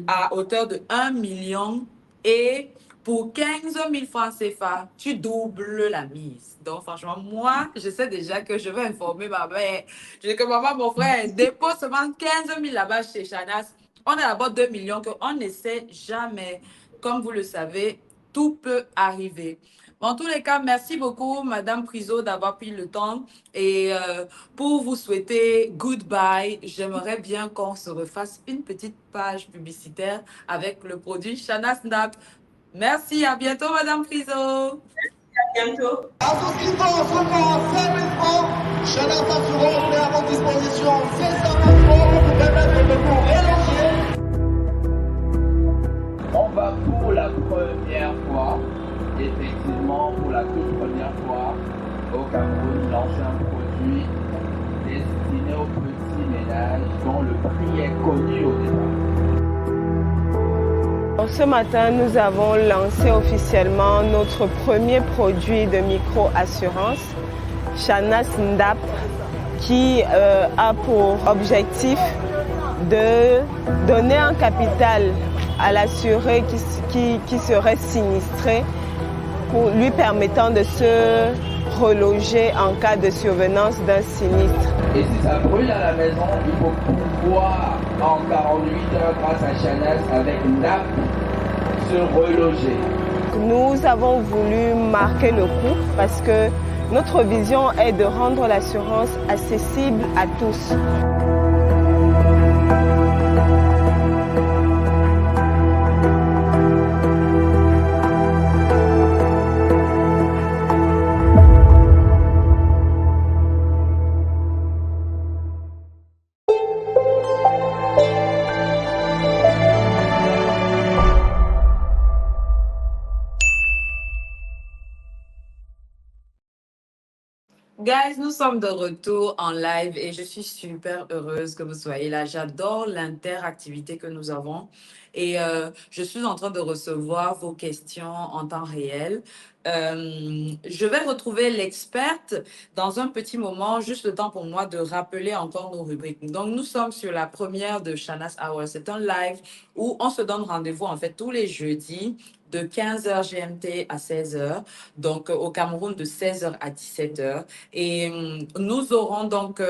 à hauteur de 1 million et pour 15 000 francs CFA, tu doubles la mise. Donc, franchement, moi, je sais déjà que je vais informer ma mère. Je dis que maman, mon frère, dépose seulement 15 000 là-bas chez Shanas. On a d'abord 2 millions qu'on n'essaie jamais. Comme vous le savez, tout peut arriver. En tous les cas, merci beaucoup, Madame Priso, d'avoir pris le temps. Et pour vous souhaiter goodbye, j'aimerais bien qu'on se refasse une petite page publicitaire avec le produit Shana Snap. Merci, à bientôt, Madame Priso. À bientôt. À ceux qui sont seulement 5 000 francs, Shanas Assurance met à votre disposition 500 000 francs pour vous permettre de vous reloger. On va pour la première fois, effectivement pour la toute première fois, au Cameroun lancer un produit destiné aux petits ménages dont le prix est connu au départ. Ce matin, nous avons lancé officiellement notre premier produit de micro-assurance, Shanas Ndap, qui a pour objectif de donner un capital à l'assuré qui serait sinistré, pour lui permettant de se reloger en cas de survenance d'un sinistre. Et si ça brûle à la maison, il faut pouvoir en 48 heures grâce à Shanas avec NAP se reloger. Nous avons voulu marquer le coup parce que notre vision est de rendre l'assurance accessible à tous. Guys, nous sommes de retour en live et je suis super heureuse que vous soyez là. J'adore l'interactivité que nous avons et je suis en train de recevoir vos questions en temps réel. Je vais retrouver l'experte dans un petit moment, juste le temps pour moi de rappeler encore nos rubriques. Donc, nous sommes sur la première de Shanas Hour. C'est un live où on se donne rendez-vous en fait tous les jeudis de 15h GMT à 16h, donc au Cameroun de 16h à 17h. Et nous aurons donc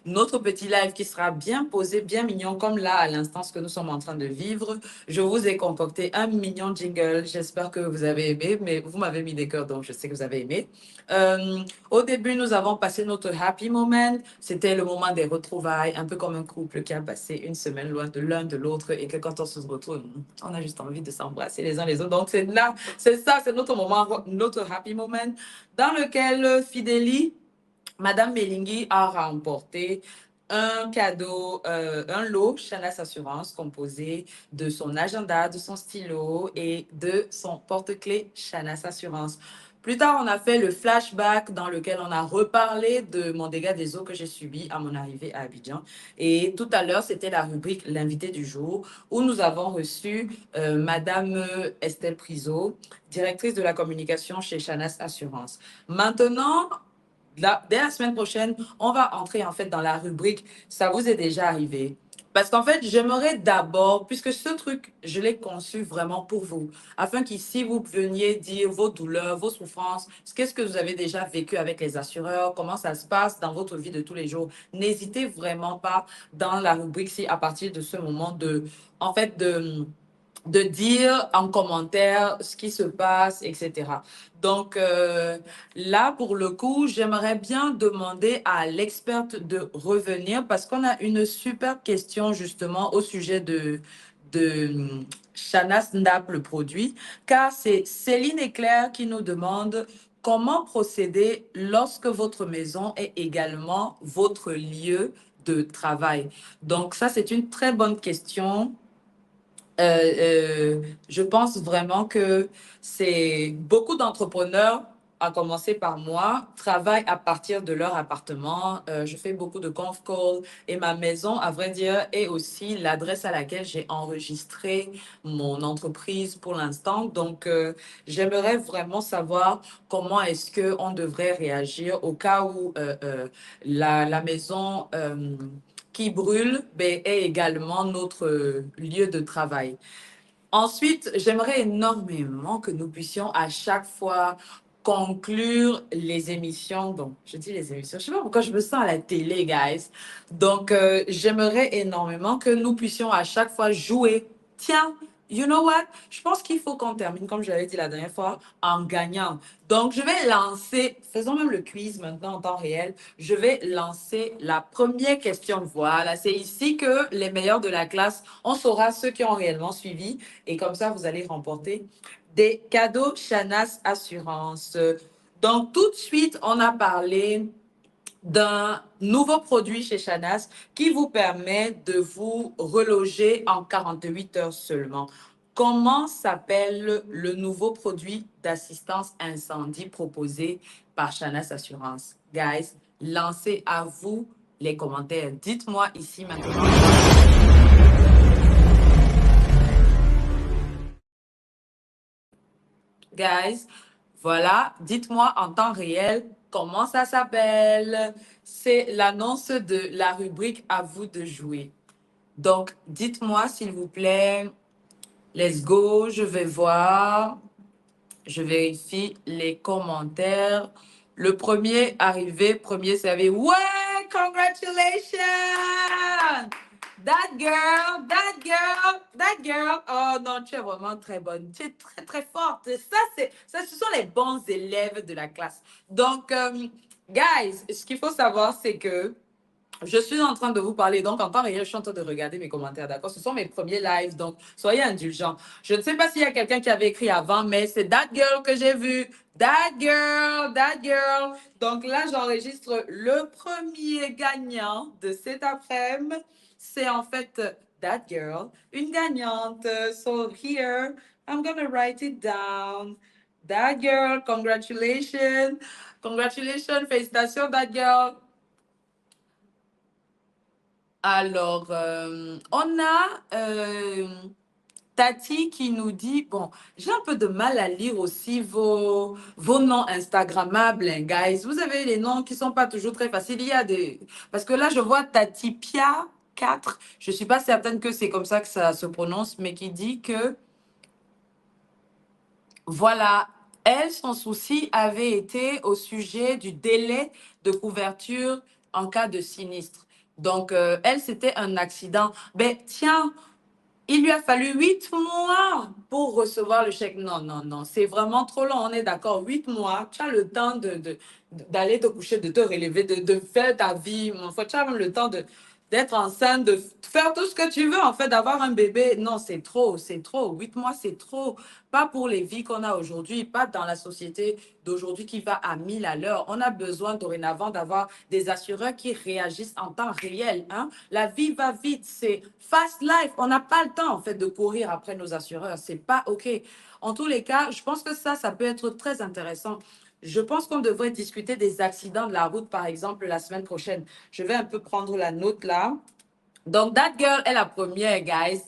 notre petit live qui sera bien posé, bien mignon, comme là, à l'instant, ce que nous sommes en train de vivre. Je vous ai concocté un mignon jingle. J'espère que vous avez aimé, mais vous m'avez mis des cœurs, donc je sais que vous avez aimé. Au début, nous avons passé notre happy moment. C'était le moment des retrouvailles, un peu comme un couple qui a passé une semaine loin de l'un de l'autre et que quand on se retrouve, on a juste envie de s'embrasser les uns les autres. Donc, c'est là, c'est ça, c'est notre moment, notre happy moment, dans lequel Fidélie, Madame Melingui a remporté un cadeau, un lot Shanas Assurance composé de son agenda, de son stylo et de son porte-clés Shanas Assurance. Plus tard, on a fait le flashback dans lequel on a reparlé de mon dégât des eaux que j'ai subi à mon arrivée à Abidjan. Et tout à l'heure, c'était la rubrique L'invité du jour où nous avons reçu Madame Estelle Priso, directrice de la communication chez Shanas Assurance. Maintenant, dès la semaine prochaine, on va entrer en fait dans la rubrique Ça vous est déjà arrivé. Parce qu'en fait, j'aimerais d'abord, puisque ce truc, je l'ai conçu vraiment pour vous, afin qu'ici, vous veniez dire vos douleurs, vos souffrances, qu'est-ce que vous avez déjà vécu avec les assureurs, comment ça se passe dans votre vie de tous les jours. N'hésitez vraiment pas dans la rubrique-ci, à partir de ce moment, de dire en commentaire ce qui se passe, etc. Donc là, pour le coup, j'aimerais bien demander à l'experte de revenir parce qu'on a une super question justement au sujet de Shanas Ndap, le produit, car c'est Céline et Claire qui nous demandent comment procéder lorsque votre maison est également votre lieu de travail. Donc ça, c'est une très bonne question. Je pense vraiment que c'est beaucoup d'entrepreneurs à commencer par moi, travaillent à partir de leur appartement. Je fais beaucoup de conf calls et ma maison, à vrai dire, est aussi l'adresse à laquelle j'ai enregistré mon entreprise pour l'instant. Donc, j'aimerais vraiment savoir comment est-ce qu'on devrait réagir au cas où la maison qui brûle ben, est également notre lieu de travail. Ensuite, j'aimerais énormément que nous puissions à chaque fois conclure les émissions. Donc, je dis les émissions, je ne sais pas pourquoi je me sens à la télé, guys. Donc, j'aimerais énormément que nous puissions à chaque fois jouer. Tiens, you know what? Je pense qu'il faut qu'on termine, comme je l'avais dit la dernière fois, en gagnant. Donc, je vais lancer, faisons même le quiz maintenant en temps réel. Je vais lancer la première question. Voilà, c'est ici que les meilleurs de la classe, on saura ceux qui ont réellement suivi. Et comme ça, vous allez remporter des cadeaux Shanas Assurance. Donc, tout de suite, on a parlé d'un nouveau produit chez Shanas qui vous permet de vous reloger en 48 heures seulement. Comment s'appelle le nouveau produit d'assistance incendie proposé par Shanas Assurance? Guys, lancez à vous les commentaires. Dites-moi ici maintenant. Guys, voilà, dites-moi en temps réel comment ça s'appelle. C'est l'annonce de la rubrique à vous de jouer. Donc, dites-moi s'il vous plaît. Let's go, je vais voir. Je vérifie les commentaires. Le premier arrivé, premier servi. Ouais, congratulations! That girl, that girl, that girl. Oh non, tu es vraiment très bonne. Tu es très, très forte. Ça, ce sont les bons élèves de la classe. Donc, guys, ce qu'il faut savoir, c'est que je suis en train de vous parler, donc en temps réel, je suis en train de regarder mes commentaires, d'accord? Ce sont mes premiers lives, donc soyez indulgents. Je ne sais pas s'il y a quelqu'un qui avait écrit avant, mais c'est That Girl que j'ai vu. That Girl, That Girl. Donc là, j'enregistre le premier gagnant de cet après-midi. C'est en fait That Girl, une gagnante. So here, I'm gonna write it down. That Girl, congratulations. Congratulations, félicitations, That Girl. Alors, on a Tati qui nous dit, bon, j'ai un peu de mal à lire aussi vos noms Instagrammables, hein, guys. Vous avez les noms qui ne sont pas toujours très faciles. Il y a des... Parce que là, je vois Tati Pia 4. Je ne suis pas certaine que c'est comme ça que ça se prononce, mais qui dit que, voilà, elle, son souci avait été au sujet du délai de couverture en cas de sinistre. Donc, elle, c'était un accident. Ben, tiens, il lui a fallu 8 mois pour recevoir le chèque. Non, non, non, c'est vraiment trop long. On est d'accord, 8 mois. Tu as le temps d'aller te coucher, de te relever, de faire ta vie. Mon frère, tu as même le temps d'être enceinte, de faire tout ce que tu veux, en fait, d'avoir un bébé. Non, c'est trop, c'est trop. 8 mois, c'est trop. Pas pour les vies qu'on a aujourd'hui, pas dans la société d'aujourd'hui qui va à 1000 à l'heure. On a besoin dorénavant d'avoir des assureurs qui réagissent en temps réel. Hein? La vie va vite, c'est fast life. On n'a pas le temps, en fait, de courir après nos assureurs. C'est pas OK. En tous les cas, je pense que ça peut être très intéressant. Je pense qu'on devrait discuter des accidents de la route, par exemple, la semaine prochaine. Je vais un peu prendre la note là. Donc, That Girl est la première, guys.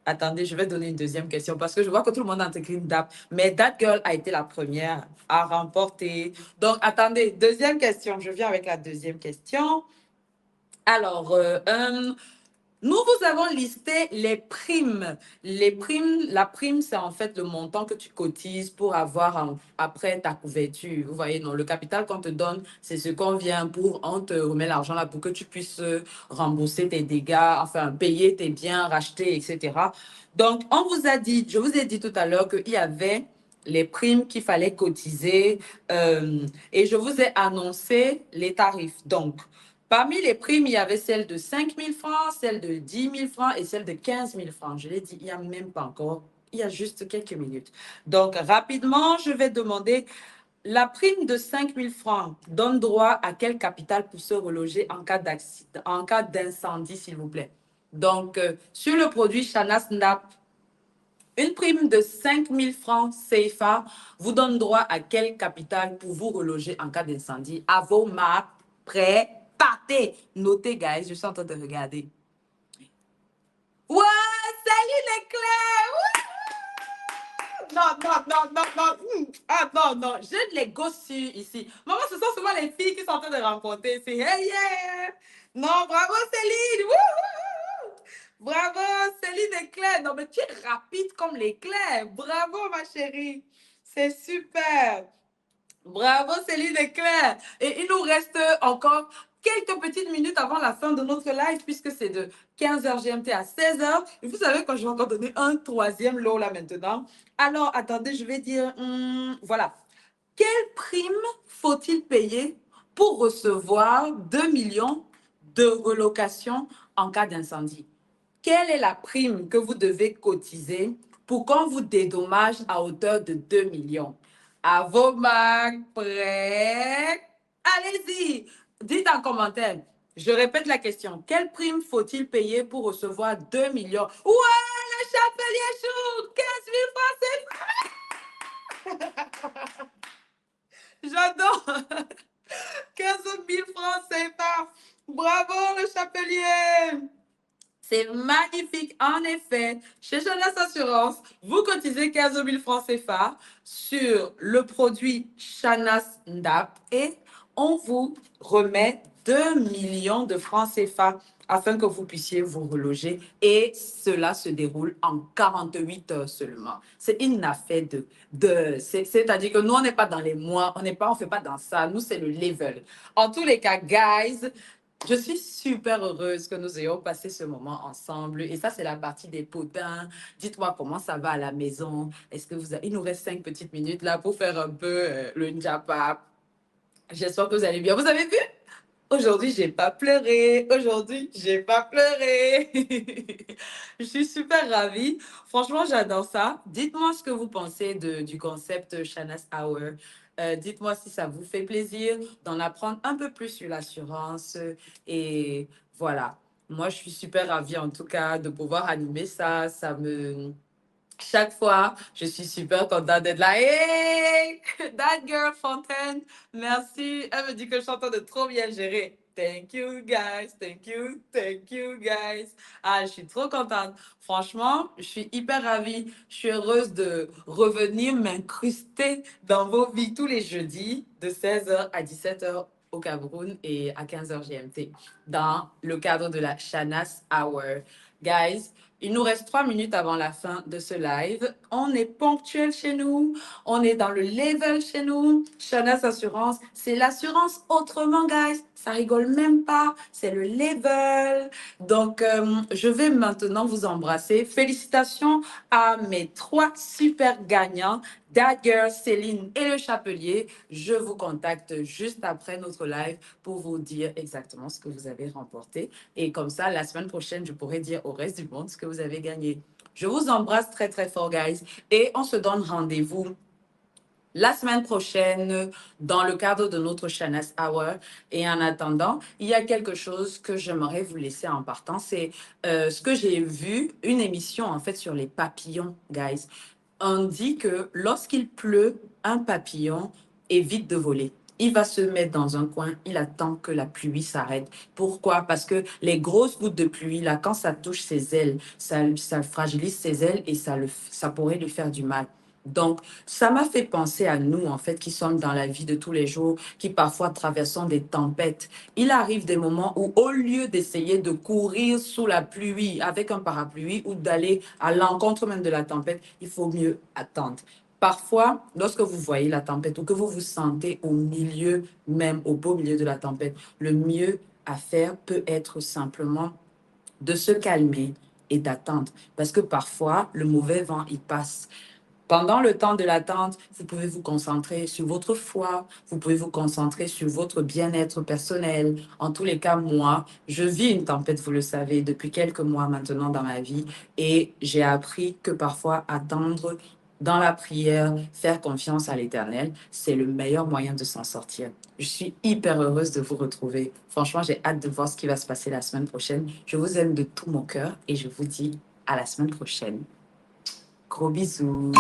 Attendez, je vais donner une deuxième question parce que je vois que tout le monde a écrit une date. Mais That Girl a été la première à remporter. Donc, attendez, deuxième question. Je viens avec la deuxième question. Alors, nous vous avons listé les primes. Les primes, la prime, c'est en fait le montant que tu cotises pour avoir après ta couverture. Vous voyez, non, le capital qu'on te donne, c'est ce qu'on vient pour, on te remet l'argent là pour que tu puisses rembourser tes dégâts, enfin, payer tes biens, racheter, etc. Donc, on vous a dit, je vous ai dit tout à l'heure qu'il y avait les primes qu'il fallait cotiser et je vous ai annoncé les tarifs. Donc, parmi les primes, il y avait celle de 5 000 francs, celle de 10 000 francs et celle de 15 000 francs. Je l'ai dit, il n'y a même pas encore, il y a juste quelques minutes. Donc, rapidement, je vais demander, la prime de 5 000 francs donne droit à quel capital pour se reloger en cas d'accident, en cas d'incendie, s'il vous plaît? Donc, sur le produit Shanas Ndap, Une prime de 5 000 francs CFA vous donne droit à quel capital pour vous reloger en cas d'incendie? À vos marques, prêts, partez. Notez, guys, je suis en train de regarder. Ouais, salut les clés! Non, non, non, non, non. Ah non, non, je les gosses ici. Maman, ce sont souvent les filles qui sont en train de remporter. C'est hey, yeah! Non, bravo Céline! Wouhou! Bravo Céline Éclair! Non, mais tu es rapide comme l'éclair. Bravo ma chérie. C'est super. Bravo Céline Éclair. Et il nous reste encore quelques petites minutes avant la fin de notre live, puisque c'est de 15h GMT à 16h. Et vous savez, quand je vais encore donner un troisième lot là maintenant. Alors, attendez, je vais dire, voilà. Quelle prime faut-il payer pour recevoir 2 millions de relocation en cas d'incendie? Quelle est la prime que vous devez cotiser pour qu'on vous dédommage à hauteur de 2 millions? À vos marques, prêts? Allez-y, dites en commentaire. Je répète la question. Quelle prime faut-il payer pour recevoir 2 millions? Ouais, le chapelier shoot, 15 000 francs, c'est j'adore. 15 000 francs, c'est pas. Bravo, le chapelier. C'est magnifique. En effet, chez Shanas Assurance, vous cotisez 15 000 francs CFA sur le produit Shanas Ndap et on vous remet 2 millions de francs CFA afin que vous puissiez vous reloger et cela se déroule en 48 heures seulement. C'est une affaire c'est-à-dire que nous, on n'est pas dans les mois, on fait pas dans ça. Nous, c'est le level. En tous les cas, guys, je suis super heureuse que nous ayons passé ce moment ensemble. Et ça, c'est la partie des potins. Dites-moi comment ça va à la maison. Est-ce que Il nous reste 5 petites minutes là pour faire un peu le njapa. J'espère que vous allez bien. Vous avez vu? Aujourd'hui, j'ai pas pleuré. Aujourd'hui, j'ai pas pleuré. Je suis super ravie. Franchement, j'adore ça. Dites-moi ce que vous pensez du concept Shanas Hour. Dites-moi si ça vous fait plaisir d'en apprendre un peu plus sur l'assurance. Et voilà. Moi, je suis super ravie en tout cas de pouvoir animer ça. Chaque fois, je suis super contente d'être là. Hey, that girl Fontaine, merci. Elle me dit que je suis en train de trop bien gérer. Thank you, guys. Thank you, guys. Ah, je suis trop contente. Franchement, je suis hyper ravie. Je suis heureuse de revenir m'incruster dans vos vies tous les jeudis de 16h à 17h au Cameroun et à 15h GMT dans le cadre de la Shanas Hour. Guys, il nous reste 3 minutes avant la fin de ce live. On est ponctuel chez nous. On est dans le level chez nous. Shanas Assurance, c'est l'assurance autrement, guys. Ça rigole même pas. C'est le level. Donc, je vais maintenant vous embrasser. Félicitations à mes 3 super gagnants. That Girl, Céline et le Chapelier. Je vous contacte juste après notre live pour vous dire exactement ce que vous avez remporté. Et comme ça, la semaine prochaine, je pourrai dire au reste du monde ce que vous avez gagné. Je vous embrasse très, très fort, guys. Et on se donne rendez-vous la semaine prochaine dans le cadre de notre Shanas Hour. Et en attendant, il y a quelque chose que j'aimerais vous laisser en partant. C'est ce que j'ai vu, une émission en fait sur les papillons, guys. On dit que lorsqu'il pleut, un papillon évite de voler. Il va se mettre dans un coin, il attend que la pluie s'arrête. Pourquoi? Parce que les grosses gouttes de pluie, là, quand ça touche ses ailes, ça fragilise ses ailes et ça pourrait lui faire du mal. Donc, ça m'a fait penser à nous, en fait, qui sommes dans la vie de tous les jours, qui parfois traversons des tempêtes. Il arrive des moments où, au lieu d'essayer de courir sous la pluie avec un parapluie ou d'aller à l'encontre même de la tempête, il faut mieux attendre. Parfois, lorsque vous voyez la tempête ou que vous vous sentez au milieu, même au beau milieu de la tempête, le mieux à faire peut être simplement de se calmer et d'attendre. Parce que parfois, le mauvais vent, il passe. Pendant le temps de l'attente, vous pouvez vous concentrer sur votre foi, vous pouvez vous concentrer sur votre bien-être personnel. En tous les cas, moi, je vis une tempête, vous le savez, depuis quelques mois maintenant dans ma vie et j'ai appris que parfois attendre dans la prière, faire confiance à l'Éternel, c'est le meilleur moyen de s'en sortir. Je suis hyper heureuse de vous retrouver. Franchement, j'ai hâte de voir ce qui va se passer la semaine prochaine. Je vous aime de tout mon cœur et je vous dis à la semaine prochaine. Gros Gros bisous.